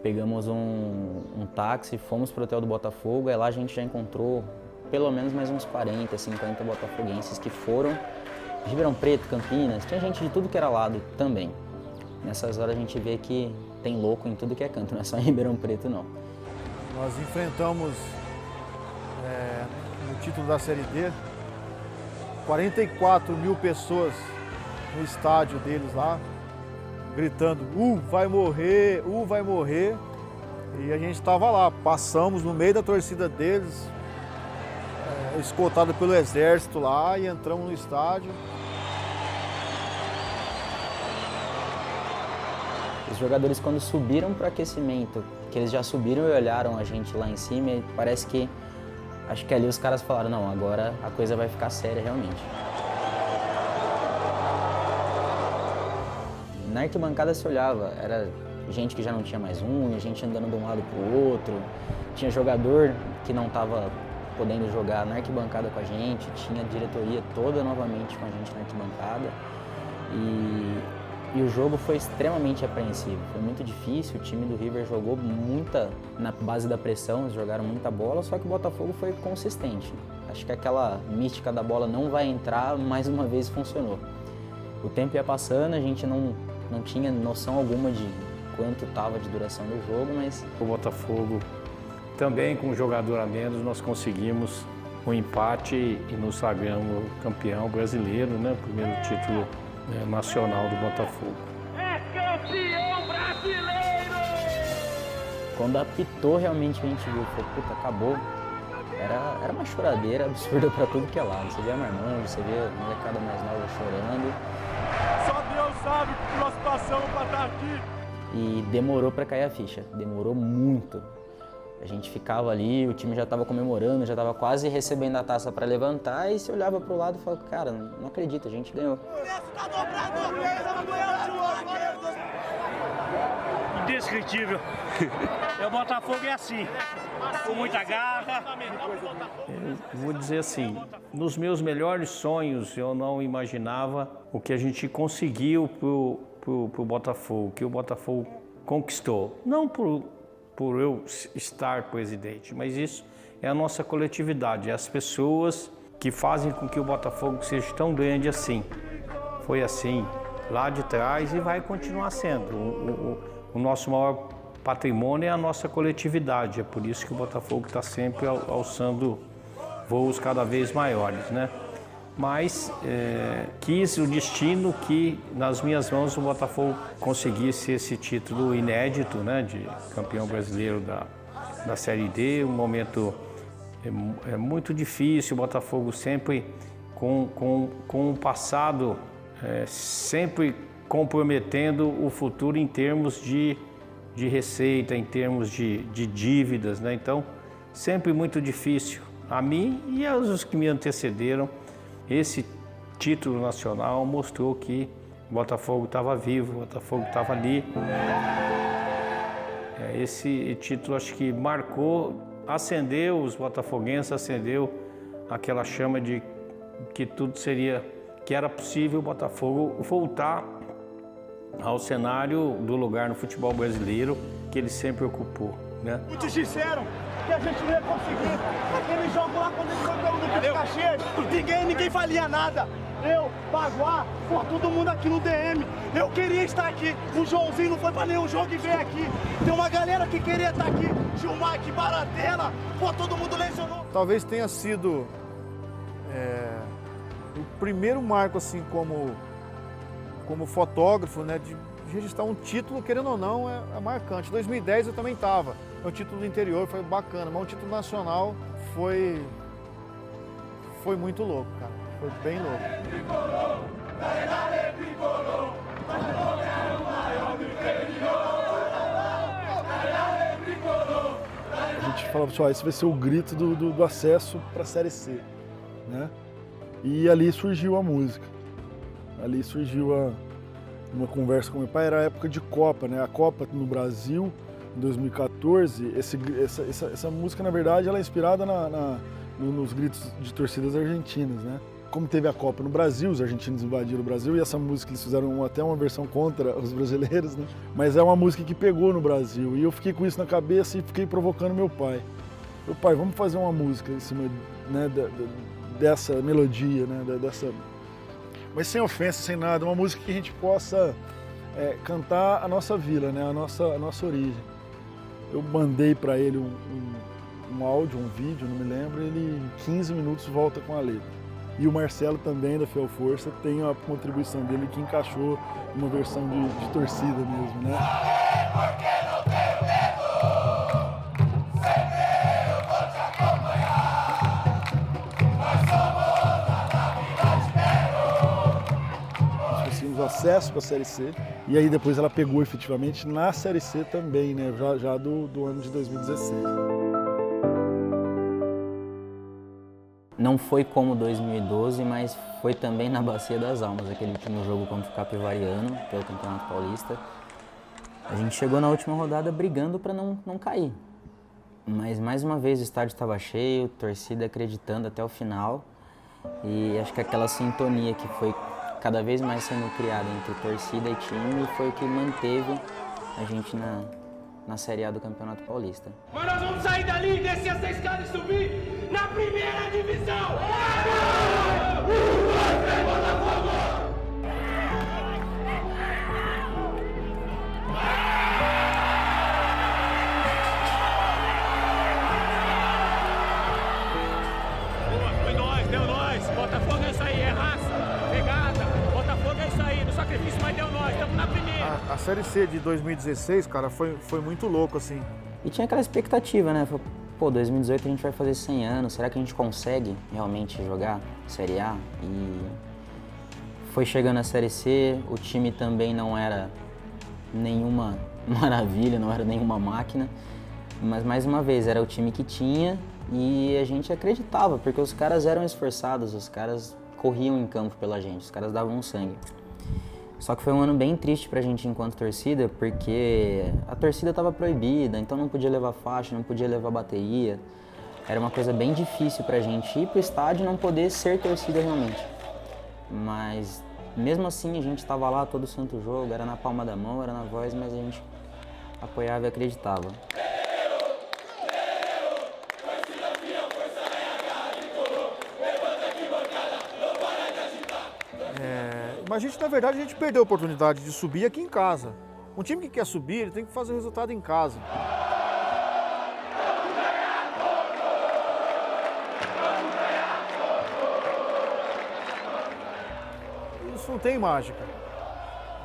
Speaker 16: Pegamos um táxi, fomos pro hotel do Botafogo. Aí lá a gente já encontrou pelo menos mais uns 40, 50 botafoguenses que foram. Ribeirão Preto, Campinas, tinha gente de tudo que era lado também. Nessas horas a gente vê que tem louco em tudo que é canto, não é só em Ribeirão Preto não.
Speaker 15: Nós enfrentamos no título da Série D 44 mil pessoas no estádio deles lá, gritando, vai morrer, vai morrer. E a gente estava lá, passamos no meio da torcida deles, escoltado pelo exército lá e entramos no estádio.
Speaker 16: Os jogadores quando subiram para o aquecimento, que eles já subiram e olharam a gente lá em cima, e parece que, acho que ali os caras falaram, não, agora a coisa vai ficar séria realmente. Na arquibancada se olhava, era gente que já não tinha mais unha, gente andando de um lado para o outro, tinha jogador que não estava podendo jogar na arquibancada com a gente, tinha a diretoria toda novamente com a gente na arquibancada. E E o jogo foi extremamente apreensivo, foi muito difícil, o time do River jogou muita na base da pressão, eles jogaram muita bola, só que o Botafogo foi consistente. Acho que aquela mística da bola não vai entrar, mais uma vez funcionou. O tempo ia passando, a gente não tinha noção alguma de quanto estava de duração do jogo, mas...
Speaker 14: O Botafogo, também com um jogador a menos, nós conseguimos um empate e nos sagramos campeão brasileiro, né? O primeiro título nacional do Botafogo.
Speaker 2: É campeão brasileiro!
Speaker 16: Quando apitou, realmente a gente viu, falou, puta, acabou. Era uma choradeira absurda para tudo que é lado. Você vê a marmanja, você vê a molecada mais nova chorando.
Speaker 2: Só Deus sabe o que nós passamos para estar aqui.
Speaker 16: E demorou para cair a ficha, demorou muito. A gente ficava ali, o time já estava comemorando, já estava quase recebendo a taça para levantar e você olhava para o lado e falava, cara, não acredito, a gente ganhou.
Speaker 21: Indescritível. O Botafogo é assim, com muita garra.
Speaker 14: Eu vou dizer assim, nos meus melhores sonhos eu não imaginava o que a gente conseguiu pro Botafogo, que o Botafogo conquistou. Não por eu estar presidente, mas isso é a nossa coletividade, é as pessoas que fazem com que o Botafogo seja tão grande assim. Foi assim lá de trás e vai continuar sendo. O nosso maior patrimônio é a nossa coletividade, é por isso que o Botafogo está sempre alçando voos cada vez maiores, né? Mas quis o destino que nas minhas mãos o Botafogo conseguisse esse título inédito, né, de campeão brasileiro da Série D, um momento muito difícil, o Botafogo sempre com um passado sempre comprometendo o futuro em termos de receita, em termos de dívidas, né? Então, sempre muito difícil. A mim e aos que me antecederam, esse título nacional mostrou que o Botafogo estava vivo, o Botafogo estava ali. Esse título acho que marcou, acendeu os botafoguenses, acendeu aquela chama de que tudo seria, que era possível o Botafogo voltar ao cenário do lugar no futebol brasileiro que ele sempre ocupou, né?
Speaker 21: Muitos disseram que a gente não ia conseguir. Aquele jogo lá, quando ele foi pelo Duque de Caxias, ninguém valia nada. Eu, Baguá, por todo mundo aqui no DM. Eu queria estar aqui. O Joãozinho não foi pra nenhum jogo e veio aqui. Tem uma galera que queria estar aqui. Gilmar aqui, Baratella. Pô, todo mundo lesionou.
Speaker 15: Talvez tenha sido o primeiro marco, assim, como fotógrafo, né, de registrar um título, querendo ou não, é marcante. 2010 eu também estava. É um título do interior, foi bacana, mas um título nacional foi muito louco, cara. Foi bem louco. A gente falava, pessoal, esse vai ser o grito do acesso para a Série C, né? E ali surgiu a música. Ali surgiu uma conversa com meu pai, era a época de Copa, né? A Copa no Brasil, em 2014, essa música, na verdade, ela é inspirada nos gritos de torcidas argentinas, né? Como teve a Copa no Brasil, os argentinos invadiram o Brasil e essa música eles fizeram até uma versão contra os brasileiros, né? Mas é uma música que pegou no Brasil e eu fiquei com isso na cabeça e fiquei provocando meu pai. Meu pai, vamos fazer uma música em cima, né, dessa melodia, né? Mas sem ofensa, sem nada, uma música que a gente possa cantar a nossa vila, né? a nossa origem. Eu mandei para ele um áudio, um vídeo, não me lembro, ele em 15 minutos volta com a letra. E o Marcelo também, da Fiel Força, tem a contribuição dele que encaixou uma versão de torcida mesmo, né? Nós conseguimos acesso para a Série C e aí depois ela pegou efetivamente na Série C também, né? Já do ano de 2016.
Speaker 16: Não foi como 2012, mas foi também na Bacia das Almas, aquele último jogo contra o Capivariano, que é o Campeonato Paulista. A gente chegou na última rodada brigando para não cair. Mas mais uma vez o estádio estava cheio, torcida acreditando até o final. E acho que aquela sintonia que foi cada vez mais sendo criada entre torcida e time e foi o que manteve a gente na Série A do Campeonato Paulista.
Speaker 2: Mas nós vamos sair dali, descer essa escada e subir na primeira divisão! Botafogo!
Speaker 6: Deu nós, Botafogo é isso aí, é raça, pegada, Botafogo é isso aí, no sacrifício, mas deu nós, estamos na primeira.
Speaker 15: A Série C de 2016, cara, foi muito louco, assim.
Speaker 16: E tinha aquela expectativa, né? Pô, 2018 a gente vai fazer 100 anos, será que a gente consegue realmente jogar Série A? E foi chegando a Série C, o time também não era nenhuma maravilha, não era nenhuma máquina, mas mais uma vez, era o time que tinha. E a gente acreditava, porque os caras eram esforçados, os caras corriam em campo pela gente, os caras davam sangue. Só que foi um ano bem triste pra gente enquanto torcida, porque a torcida estava proibida, então não podia levar faixa, não podia levar bateria. Era uma coisa bem difícil pra gente ir pro estádio e não poder ser torcida realmente. Mas mesmo assim a gente estava lá todo santo jogo, era na palma da mão, era na voz, mas a gente apoiava e acreditava.
Speaker 15: Mas a gente, na verdade, a gente perdeu a oportunidade de subir aqui em casa. Um time que quer subir, ele tem que fazer o resultado em casa. Isso não tem mágica.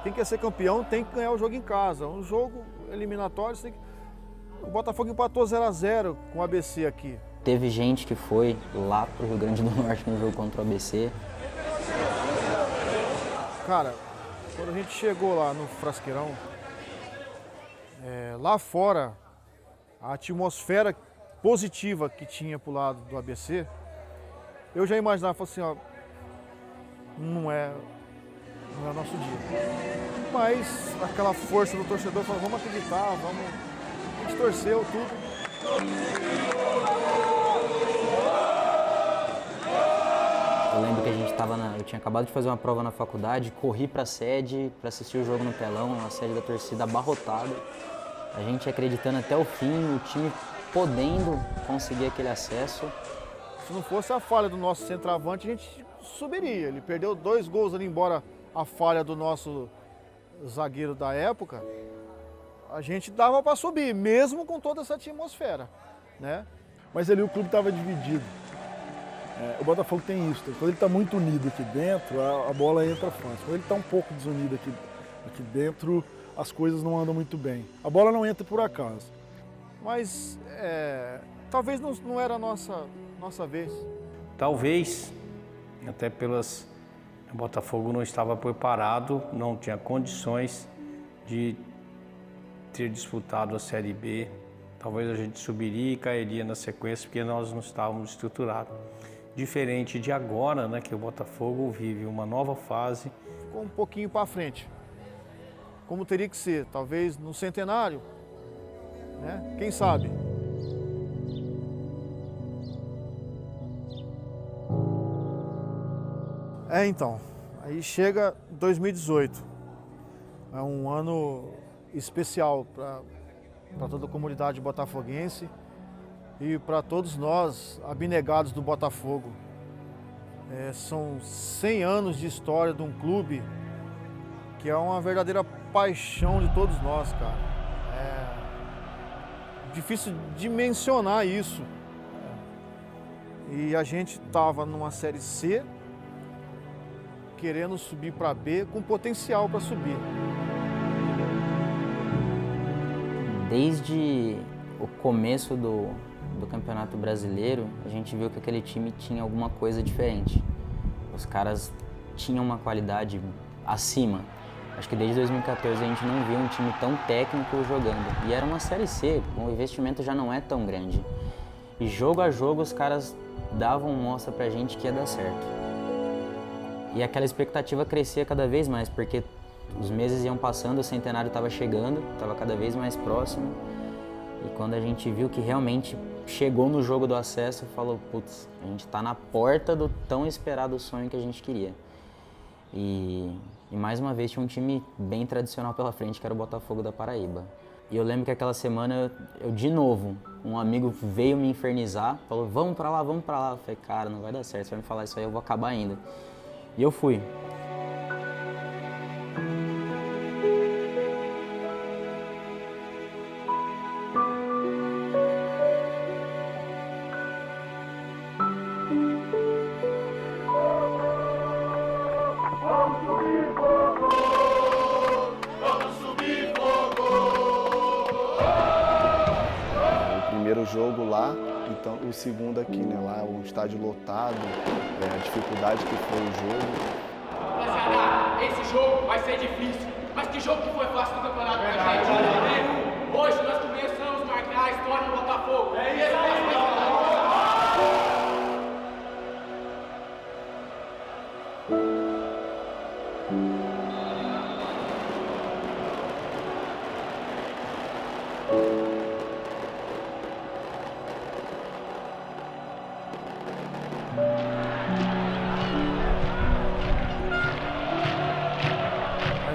Speaker 15: Quem quer ser campeão tem que ganhar o jogo em casa. Um jogo eliminatório, o Botafogo empatou 0-0 com o ABC aqui.
Speaker 16: Teve gente que foi lá pro Rio Grande do Norte no jogo contra o ABC.
Speaker 15: Cara, quando a gente chegou lá no Frasqueirão, lá fora, a atmosfera positiva que tinha pro lado do ABC, eu já imaginava, assim, ó, não é nosso dia. Mas aquela força do torcedor falou, vamos acreditar, a gente torceu tudo.
Speaker 16: Eu lembro que a gente eu tinha acabado de fazer uma prova na faculdade, corri pra sede para assistir o jogo no telão, a sede da torcida abarrotada. A gente acreditando até o fim, o time podendo conseguir aquele acesso.
Speaker 15: Se não fosse a falha do nosso centroavante, a gente subiria. Ele perdeu 2 gols ali, embora a falha do nosso zagueiro da época, a gente dava para subir, mesmo com toda essa atmosfera, né?
Speaker 3: Mas ali o clube estava dividido. O Botafogo tem isso, quando ele está muito unido aqui dentro, a bola entra fácil. Quando ele está um pouco desunido aqui dentro, as coisas não andam muito bem. A bola não entra por acaso.
Speaker 15: Mas talvez não era a nossa vez.
Speaker 14: Talvez, até o Botafogo não estava preparado, não tinha condições de ter disputado a Série B. Talvez a gente subiria e cairia na sequência, porque nós não estávamos estruturados. Diferente de agora, né, que o Botafogo vive uma nova fase.
Speaker 15: Ficou um pouquinho para frente, como teria que ser, talvez no centenário, né? Quem sabe? Então, aí chega 2018, é um ano especial para toda a comunidade botafoguense. E para todos nós, abnegados do Botafogo. São 100 anos de história de um clube que é uma verdadeira paixão de todos nós, cara. É difícil dimensionar isso. E a gente estava numa Série C, querendo subir para B, com potencial para subir.
Speaker 16: Desde o começo do Campeonato Brasileiro, a gente viu que aquele time tinha alguma coisa diferente. Os caras tinham uma qualidade acima. Acho que desde 2014 a gente não viu um time tão técnico jogando. E era uma Série C, o investimento já não é tão grande. E jogo a jogo os caras davam mostra pra gente que ia dar certo. E aquela expectativa crescia cada vez mais, porque os meses iam passando, o centenário estava chegando, estava cada vez mais próximo. E quando a gente viu que realmente chegou no jogo do acesso, falou, putz, a gente está na porta do tão esperado sonho que a gente queria. E mais uma vez tinha um time bem tradicional pela frente, que era o Botafogo da Paraíba. E eu lembro que aquela semana, eu de novo, um amigo veio me infernizar, falou, vamos pra lá, vamos pra lá. Eu falei, cara, não vai dar certo, você vai me falar isso aí, eu vou acabar ainda. E eu fui.
Speaker 20: Jogo lá, então o segundo aqui, né? Lá o estádio lotado, a dificuldade que foi o jogo.
Speaker 5: Rapaziada, esse jogo vai ser difícil, mas que jogo que foi fácil do campeonato pra gente? Hoje nós começamos a marcar a história no Botafogo. É isso aí,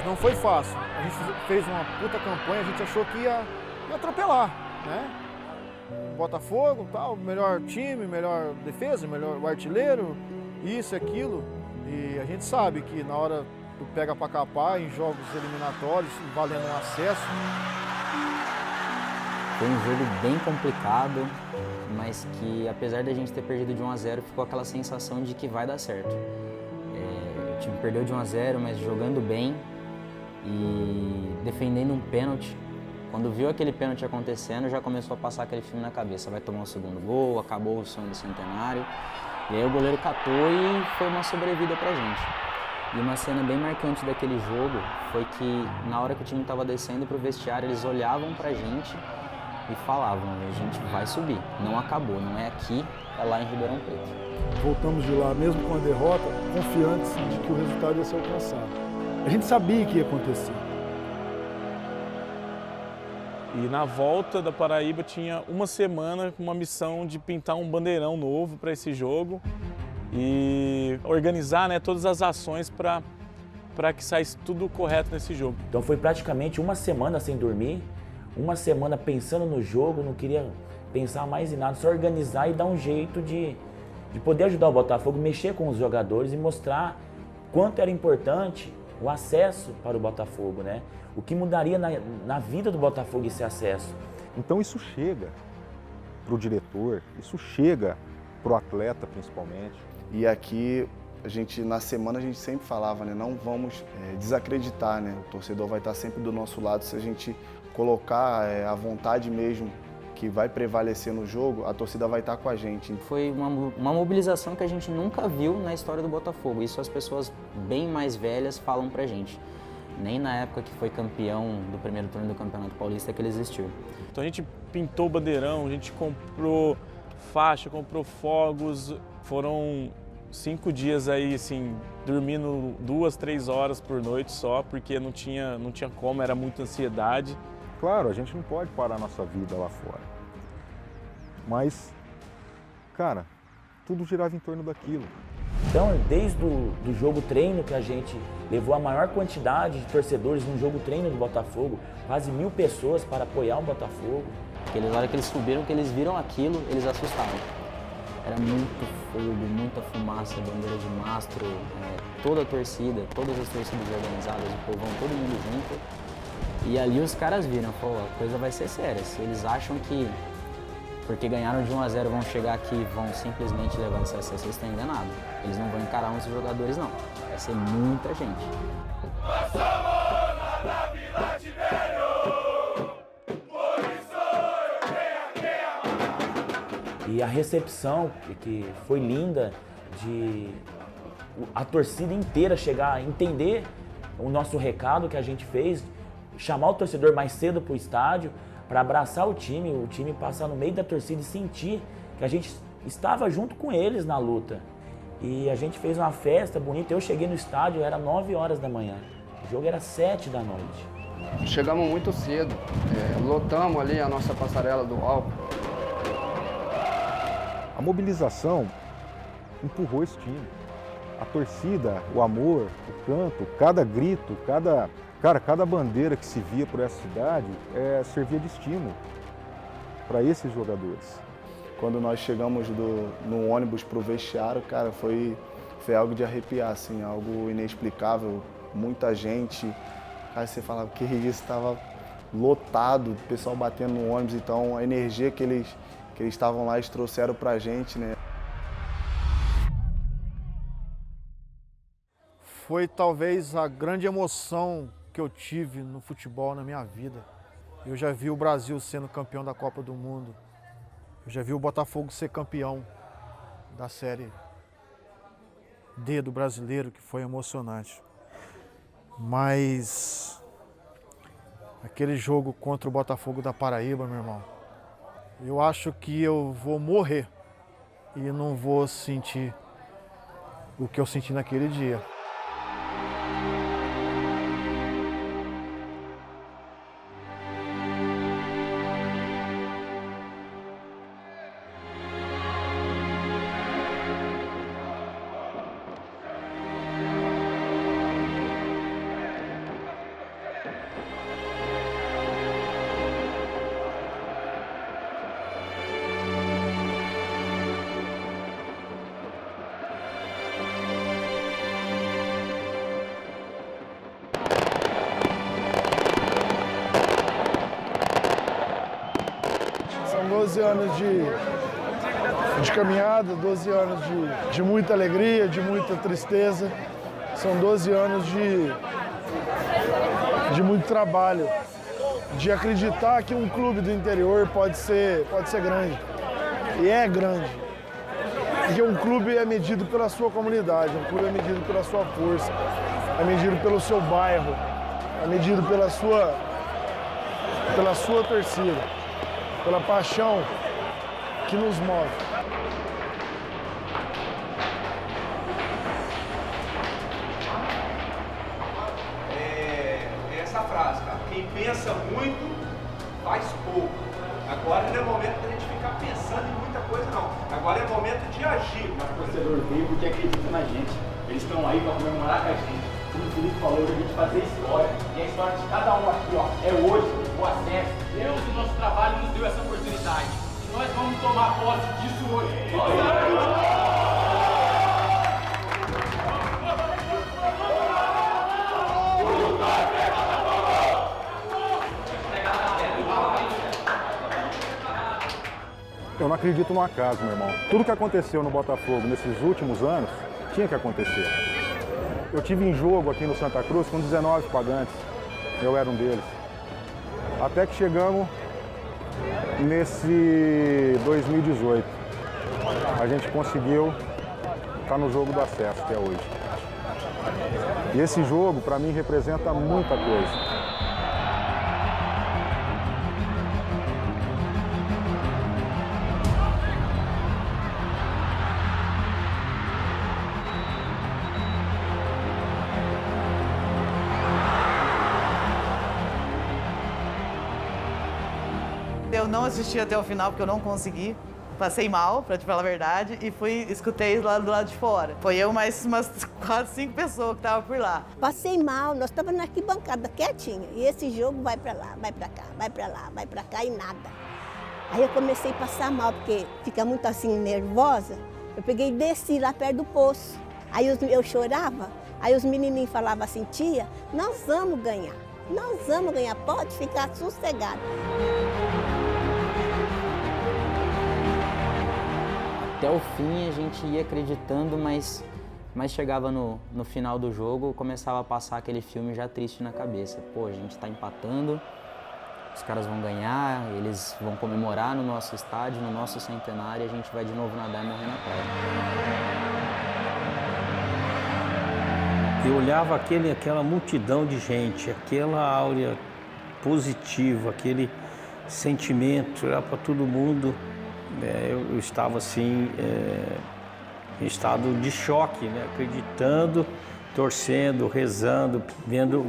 Speaker 15: Não foi fácil. A gente fez uma puta campanha, a gente achou que ia atropelar, né? Botafogo, tal, melhor time, melhor defesa, melhor artilheiro, isso e aquilo. E a gente sabe que na hora do pega pra capar, em jogos eliminatórios, valendo um acesso.
Speaker 16: Foi um jogo bem complicado, mas que apesar da gente ter perdido de 1-0, ficou aquela sensação de que vai dar certo. O time perdeu de 1-0, mas jogando bem. E defendendo um pênalti. Quando viu aquele pênalti acontecendo, já começou a passar aquele filme na cabeça. Vai tomar o segundo gol, acabou o sonho do centenário. E aí o goleiro catou e foi uma sobrevida pra gente. E uma cena bem marcante daquele jogo foi que na hora que o time estava descendo pro vestiário, eles olhavam pra gente e falavam, a gente vai subir, não acabou, não é aqui, é lá em Ribeirão Preto.
Speaker 3: Voltamos de lá, mesmo com a derrota, confiantes de que o resultado ia ser alcançado. A gente sabia que ia acontecer.
Speaker 9: E na volta da Paraíba tinha uma semana com uma missão de pintar um bandeirão novo para esse jogo e organizar, né, todas as ações para que saísse tudo correto nesse jogo.
Speaker 10: Então foi praticamente uma semana sem dormir, uma semana pensando no jogo, não queria pensar mais em nada, só organizar e dar um jeito de poder ajudar o Botafogo, mexer com os jogadores e mostrar quanto era importante o acesso para o Botafogo, né? O que mudaria na vida do Botafogo esse acesso.
Speaker 7: Então isso chega para o diretor, isso chega para o atleta principalmente.
Speaker 20: E aqui, na semana a gente sempre falava, né? Não vamos desacreditar, né? O torcedor vai estar sempre do nosso lado. Se a gente colocar a vontade mesmo que vai prevalecer no jogo, a torcida vai estar com a gente.
Speaker 16: Foi uma mobilização que a gente nunca viu na história do Botafogo. Isso as pessoas bem mais velhas falam pra gente. Nem na época que foi campeão do primeiro turno do Campeonato Paulista que ele existiu.
Speaker 9: Então a gente pintou o bandeirão, a gente comprou faixa, comprou fogos. Foram 5 dias aí, assim, dormindo 2, 3 horas por noite só, porque não tinha como, era muita ansiedade.
Speaker 7: Claro, a gente não pode parar a nossa vida lá fora. Mas, cara, tudo girava em torno daquilo.
Speaker 10: Então, desde do jogo treino que a gente levou a maior quantidade de torcedores no jogo treino do Botafogo, quase 1000 pessoas para apoiar o Botafogo.
Speaker 16: Na hora que eles subiram, que eles viram aquilo, eles assustaram. Era muito fogo, muita fumaça, bandeira de mastro, toda a torcida, todas as torcidas organizadas, o povão, todo mundo junto. E ali os caras viram, pô, a coisa vai ser séria. Se eles acham que, porque ganharam de 1-0, vão chegar aqui e vão simplesmente levar esse acesso, eles estão enganados. Eles não vão encarar uns jogadores, não. Vai ser muita gente.
Speaker 10: E a recepção, que foi linda, de a torcida inteira chegar a entender o nosso recado que a gente fez, chamar o torcedor mais cedo para o estádio, para abraçar o time passar no meio da torcida e sentir que a gente estava junto com eles na luta. E a gente fez uma festa bonita, eu cheguei no estádio, era 9 horas da manhã, o jogo era 7 da noite.
Speaker 13: Chegamos muito cedo, lotamos ali a nossa passarela do álcool.
Speaker 7: A mobilização empurrou esse time. A torcida, o amor, o canto, cada grito, cada bandeira que se via por essa cidade servia de estímulo para esses jogadores.
Speaker 20: Quando nós chegamos no ônibus para o vestiário, cara, foi algo de arrepiar, assim, algo inexplicável. Muita gente, aí você falava, que isso, estava lotado, o pessoal batendo no ônibus, então a energia que eles estavam lá, eles trouxeram para a gente, né?
Speaker 15: Foi talvez a grande emoção que eu tive no futebol na minha vida. Eu já vi o Brasil sendo campeão da Copa do Mundo. Eu já vi o Botafogo ser campeão da Série D do Brasileiro, que foi emocionante. Mas aquele jogo contra o Botafogo da Paraíba, meu irmão, eu acho que eu vou morrer e não vou sentir o que eu senti naquele dia.
Speaker 3: São 12 anos de caminhada, 12 anos de muita alegria, de muita tristeza. São 12 anos de muito trabalho, de acreditar que um clube do interior pode ser grande. E é grande. Porque um clube é medido pela sua comunidade, um clube é medido pela sua força, é medido pelo seu bairro, é medido pela sua torcida, pela paixão que nos move.
Speaker 4: Essa frase, cara. Quem pensa muito, faz pouco. Agora não é momento da gente ficar pensando em muita coisa, não. Agora é momento de agir.
Speaker 5: Mas o torcedor veio porque acredita na gente. Eles estão aí para comemorar com a gente. Como o Felipe falou, hoje a gente fazer história. E a história de cada um aqui, ó, é hoje, o acesso. Deus, o nosso trabalho, nos deu essa oportunidade. E nós vamos tomar posse disso hoje.
Speaker 7: Eu não acredito no acaso, meu irmão. Tudo que aconteceu no Botafogo nesses últimos anos tinha que acontecer. Eu tive em jogo aqui no Santa Cruz com 19 pagantes. Eu era um deles. Até que chegamos nesse 2018. A gente conseguiu estar no jogo do acesso, que é hoje. E esse jogo, para mim, representa muita coisa.
Speaker 12: Eu não assisti até o final porque eu não consegui. Passei mal, pra te falar a verdade, e escutei lá do lado de fora. Foi eu mais umas 4, 5 pessoas que estavam por lá.
Speaker 11: Passei mal, nós estávamos na arquibancada quietinha. E esse jogo vai pra lá, vai pra cá, vai pra lá, vai pra cá e nada. Aí eu comecei a passar mal, porque fica muito assim nervosa. Eu peguei e desci lá perto do poço. Aí eu chorava, aí os menininhos falavam assim, tia, nós vamos ganhar, pode ficar sossegado.
Speaker 16: Até o fim a gente ia acreditando, mas chegava no final do jogo, começava a passar aquele filme já triste na cabeça. Pô, a gente tá empatando, os caras vão ganhar, eles vão comemorar no nosso estádio, no nosso centenário, e a gente vai de novo nadar e morrer na praia.
Speaker 14: Eu olhava aquela multidão de gente, aquela áurea positiva, aquele sentimento, olhar para todo mundo. Eu estava assim, em estado de choque, né? Acreditando, torcendo, rezando, vendo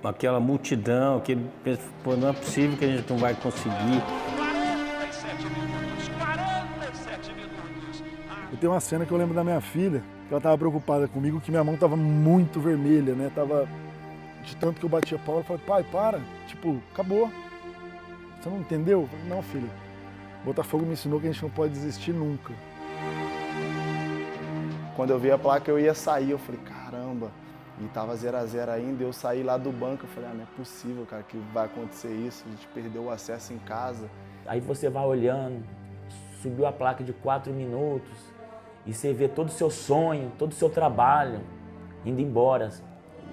Speaker 14: aquela multidão, pô, não é possível que a gente não vai conseguir.
Speaker 6: 47 minutos, 47 minutos.
Speaker 3: Eu tenho uma cena que eu lembro da minha filha, que ela estava preocupada comigo, que minha mão estava muito vermelha, né? Tava de tanto que eu batia pau. Ela falou, pai, para. Tipo, acabou. Você não entendeu? Eu falei, não, filho. Botafogo me ensinou que a gente não pode desistir nunca.
Speaker 20: Quando eu vi a placa, eu ia sair. Eu falei, caramba. E tava 0 a 0 ainda. Eu saí lá do banco. Eu falei, não é possível, cara, que vai acontecer isso. A gente perdeu o acesso em casa.
Speaker 10: Aí você vai olhando, subiu a placa de 4 minutos e você vê todo o seu sonho, todo o seu trabalho indo embora.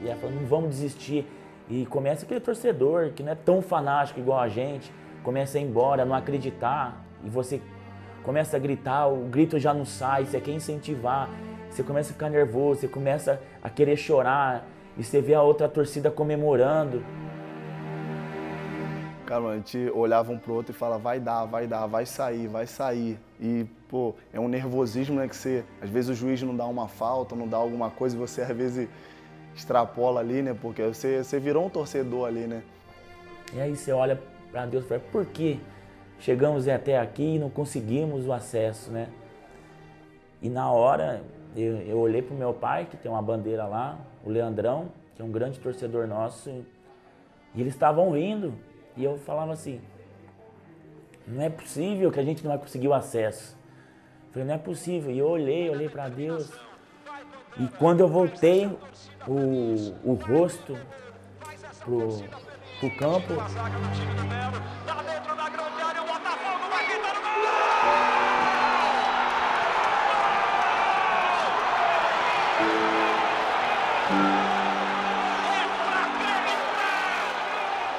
Speaker 10: E ela fala, não vamos desistir. E começa aquele torcedor que não é tão fanático igual a gente, começa a ir embora, não acreditar. E você começa a gritar, o grito já não sai, você quer incentivar. Você começa a ficar nervoso, você começa a querer chorar. E você vê a outra torcida comemorando.
Speaker 20: Cara, a gente olhava um pro outro e falava, vai dar, vai sair. E, pô, é um nervosismo, né, que você... Às vezes o juiz não dá uma falta, não dá alguma coisa, e você às vezes extrapola ali, né, porque você virou um torcedor ali, né.
Speaker 10: E aí você olha para Deus e fala, por que chegamos até aqui e não conseguimos o acesso, né? E na hora, eu olhei pro meu pai, que tem uma bandeira lá, o Leandrão, que é um grande torcedor nosso, e eles estavam rindo. E eu falava assim, não é possível que a gente não vai conseguir o acesso. Eu falei, não é possível. E eu olhei para Deus. E quando eu voltei o rosto pro campo,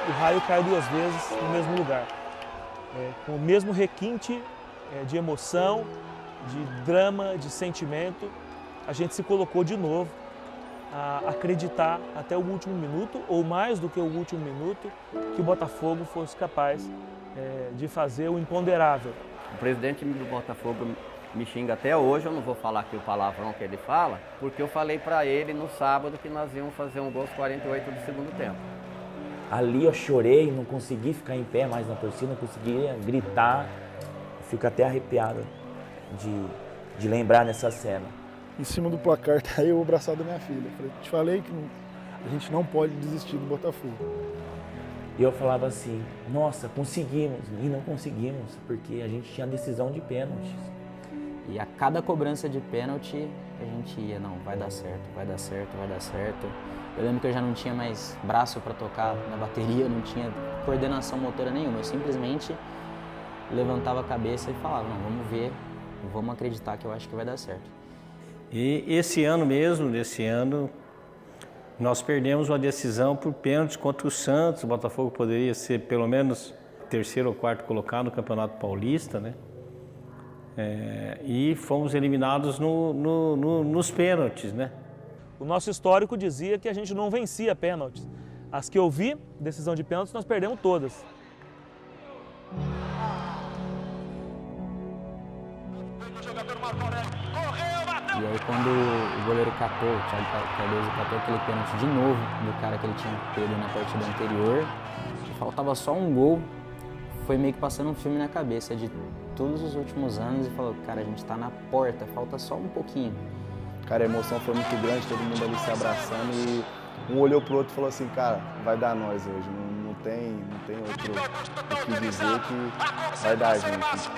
Speaker 8: o raio caiu 2 vezes no mesmo lugar, com o mesmo requinte de emoção, de drama, de sentimento. A gente se colocou de novo a acreditar até o último minuto, ou mais do que o último minuto, que o Botafogo fosse capaz de fazer o imponderável.
Speaker 17: O presidente do Botafogo me xinga até hoje, eu não vou falar aqui o palavrão que ele fala, porque eu falei para ele no sábado que nós íamos fazer um gol aos 48 do segundo tempo.
Speaker 10: Ali eu chorei, não consegui ficar em pé mais na torcida, não conseguia gritar. Fico até arrepiado de lembrar dessa cena.
Speaker 3: Em cima do placar tá eu abraçado da minha filha. Eu falei, te falei que a gente não pode desistir do Botafogo.
Speaker 10: E eu falava assim, nossa, conseguimos. E não conseguimos, porque a gente tinha decisão de pênaltis.
Speaker 16: E a cada cobrança de pênalti, a gente ia, não, vai dar certo, vai dar certo, vai dar certo. Eu lembro que eu já não tinha mais braço para tocar na bateria, não tinha coordenação motora nenhuma. Eu simplesmente levantava a cabeça e falava, não, vamos ver, vamos acreditar que eu acho que vai dar certo.
Speaker 14: E esse ano mesmo, nós perdemos uma decisão por pênalti contra o Santos. O Botafogo poderia ser pelo menos 3º ou 4º colocado no Campeonato Paulista, né? E fomos eliminados nos pênaltis, né?
Speaker 8: O nosso histórico dizia que a gente não vencia pênaltis. As que eu vi, decisão de pênaltis, nós perdemos todas.
Speaker 16: E aí quando o goleiro catou, o Thiago Cardoso catou aquele pênalti de novo do cara que ele tinha pego na partida anterior, faltava só um gol, foi meio que passando um filme na cabeça de todos os últimos anos e falou, cara, a gente tá na porta, falta só um pouquinho.
Speaker 20: Cara, a emoção foi muito grande, todo mundo ali se abraçando e um olhou pro outro e falou assim, cara, vai dar nós hoje, não tem outro o que dizer que vai dar a gente.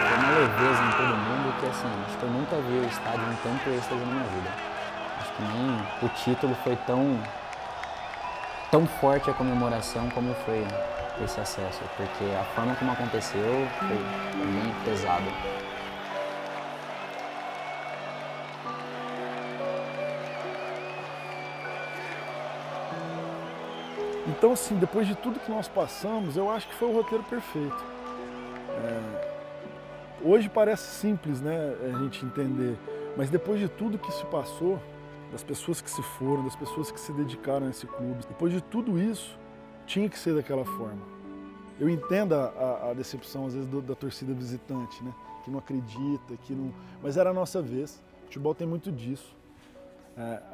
Speaker 16: Foi uma leveza em todo mundo que, assim, acho que eu nunca vi o estádio em tanto êxtase na minha vida. Acho que nem o título foi tão forte a comemoração como foi esse acesso, porque a forma como aconteceu foi bem pesado.
Speaker 3: Então, assim, depois de tudo que nós passamos, eu acho que foi o roteiro perfeito. Hoje parece simples, né, a gente entender, mas depois de tudo que se passou, das pessoas que se foram, das pessoas que se dedicaram a esse clube, depois de tudo isso, tinha que ser daquela forma. Eu entendo a decepção, às vezes, da torcida visitante, né, que não acredita, mas era a nossa vez. O futebol tem muito disso.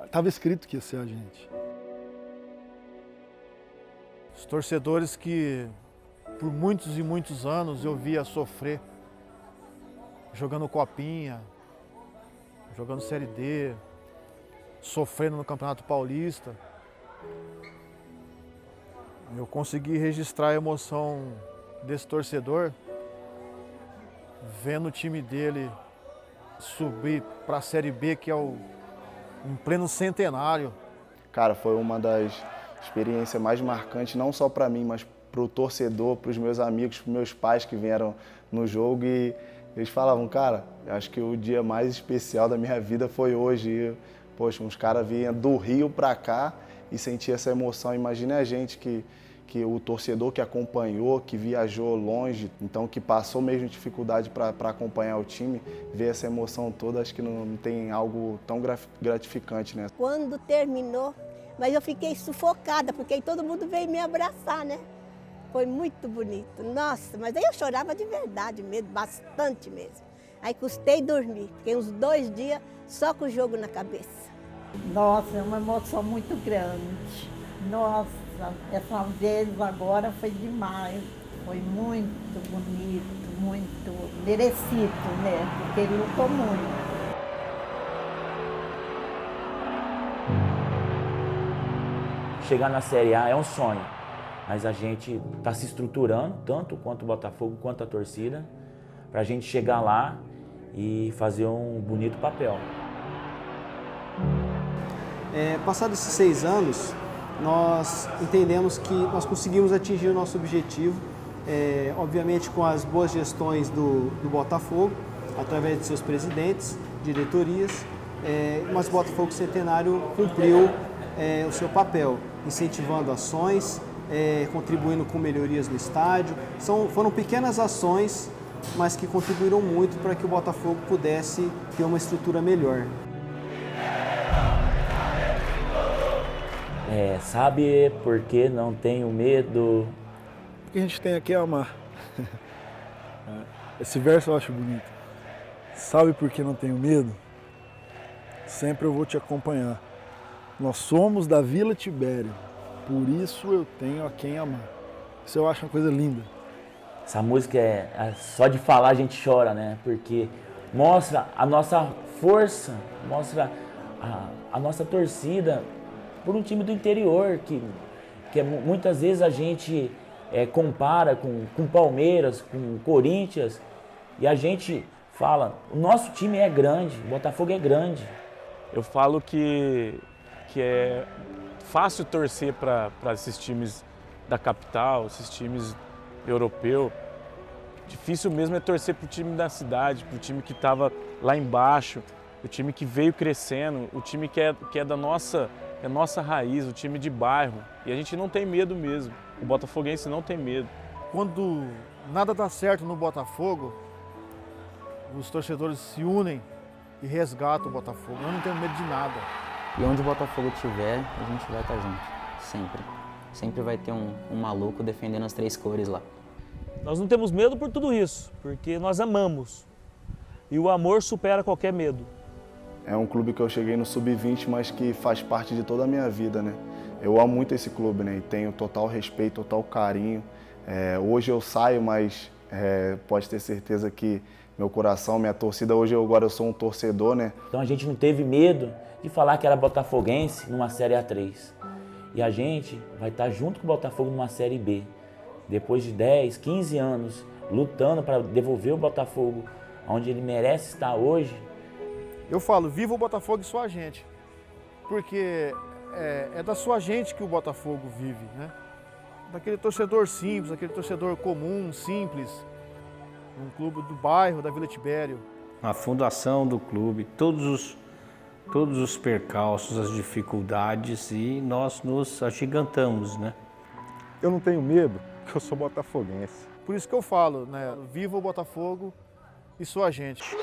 Speaker 3: Estava escrito que ia ser a gente.
Speaker 15: Os torcedores que por muitos e muitos anos eu via sofrer, jogando copinha, jogando Série D, sofrendo no Campeonato Paulista. Eu consegui registrar a emoção desse torcedor, vendo o time dele subir para a Série B, que é em pleno centenário.
Speaker 20: Cara, foi uma das experiências mais marcantes, não só para mim, mas para o torcedor, para os meus amigos, para os meus pais que vieram no jogo. E eles falavam, cara, acho que o dia mais especial da minha vida foi hoje. E, poxa, uns caras vinham do Rio para cá e sentiam essa emoção. Imagina a gente que o torcedor que acompanhou, que viajou longe, então que passou mesmo dificuldade para acompanhar o time, ver essa emoção toda, acho que não tem algo tão gratificante, né?
Speaker 11: Quando terminou, mas eu fiquei sufocada, porque aí todo mundo veio me abraçar, né? Foi muito bonito. Nossa, mas aí eu chorava de verdade mesmo, bastante mesmo. Aí custei dormir, fiquei uns 2 dias só com o jogo na cabeça.
Speaker 1: Nossa, é uma emoção muito grande. Nossa, essa vez agora foi demais. Foi muito bonito, muito merecido, né? Porque ele lutou muito.
Speaker 10: Chegar na Série A é um sonho, mas a gente está se estruturando, tanto quanto o Botafogo, quanto a torcida, para a gente chegar lá e fazer um bonito papel.
Speaker 18: Passados esses 6 anos, nós entendemos que nós conseguimos atingir o nosso objetivo, obviamente com as boas gestões do Botafogo, através de seus presidentes, diretorias, mas o Botafogo Centenário cumpriu o seu papel, incentivando ações, contribuindo com melhorias no estádio. Foram pequenas ações, mas que contribuíram muito para que o Botafogo pudesse ter uma estrutura melhor.
Speaker 10: Sabe por que não tenho medo?
Speaker 3: O que a gente tem aqui é amar. Esse verso eu acho bonito. Sabe por que não tenho medo? Sempre eu vou te acompanhar. Nós somos da Vila Tibério, por isso eu tenho a quem amar. Isso eu acho uma coisa linda.
Speaker 10: Essa música só de falar a gente chora, né? Porque mostra a nossa força, mostra a nossa torcida por um time do interior, que muitas vezes a gente compara com Palmeiras, com Corinthians, e a gente fala, o nosso time é grande, o Botafogo é grande.
Speaker 9: Eu falo que é fácil torcer para esses times da capital, esses times europeus. Difícil mesmo é torcer para o time da cidade, para o time que estava lá embaixo, o time que veio crescendo, o time que é da nossa raiz, o time de bairro. E a gente não tem medo mesmo, o botafoguense não tem medo.
Speaker 15: Quando nada dá certo no Botafogo, os torcedores se unem e resgatam o Botafogo. Eu não tenho medo de nada.
Speaker 16: E onde o Botafogo estiver, a gente vai estar junto, sempre. Sempre vai ter um maluco defendendo as 3 cores lá.
Speaker 8: Nós não temos medo por tudo isso, porque nós amamos. E o amor supera qualquer medo.
Speaker 20: É um clube que eu cheguei no Sub-20, mas que faz parte de toda a minha vida, né? Eu amo muito esse clube, né? E tenho total respeito, total carinho. Hoje eu saio, mas pode ter certeza que meu coração, minha torcida, agora eu sou um torcedor, né?
Speaker 10: Então a gente não teve medo de falar que era botafoguense numa Série A3. E a gente vai estar junto com o Botafogo numa Série B. Depois de 10, 15 anos lutando para devolver o Botafogo onde ele merece estar hoje.
Speaker 15: Eu falo, viva o Botafogo e sua gente. Porque é da sua gente que o Botafogo vive, né? Daquele torcedor simples, aquele torcedor comum, simples. Um clube do bairro, da Vila Tibério.
Speaker 14: A fundação do clube, todos os percalços, as dificuldades, e nós nos agigantamos, né?
Speaker 7: Eu não tenho medo, porque eu sou botafoguense.
Speaker 15: Por isso que eu falo, né? Viva o Botafogo e sua gente.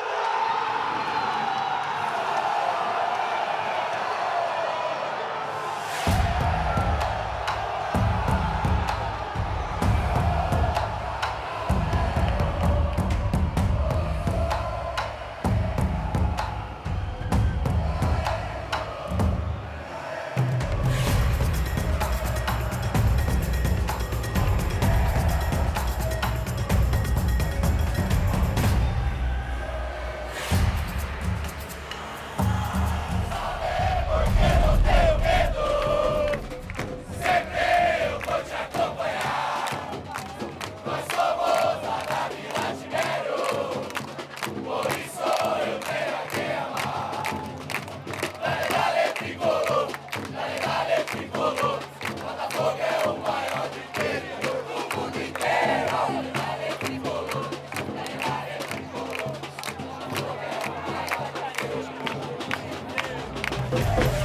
Speaker 2: Brasil!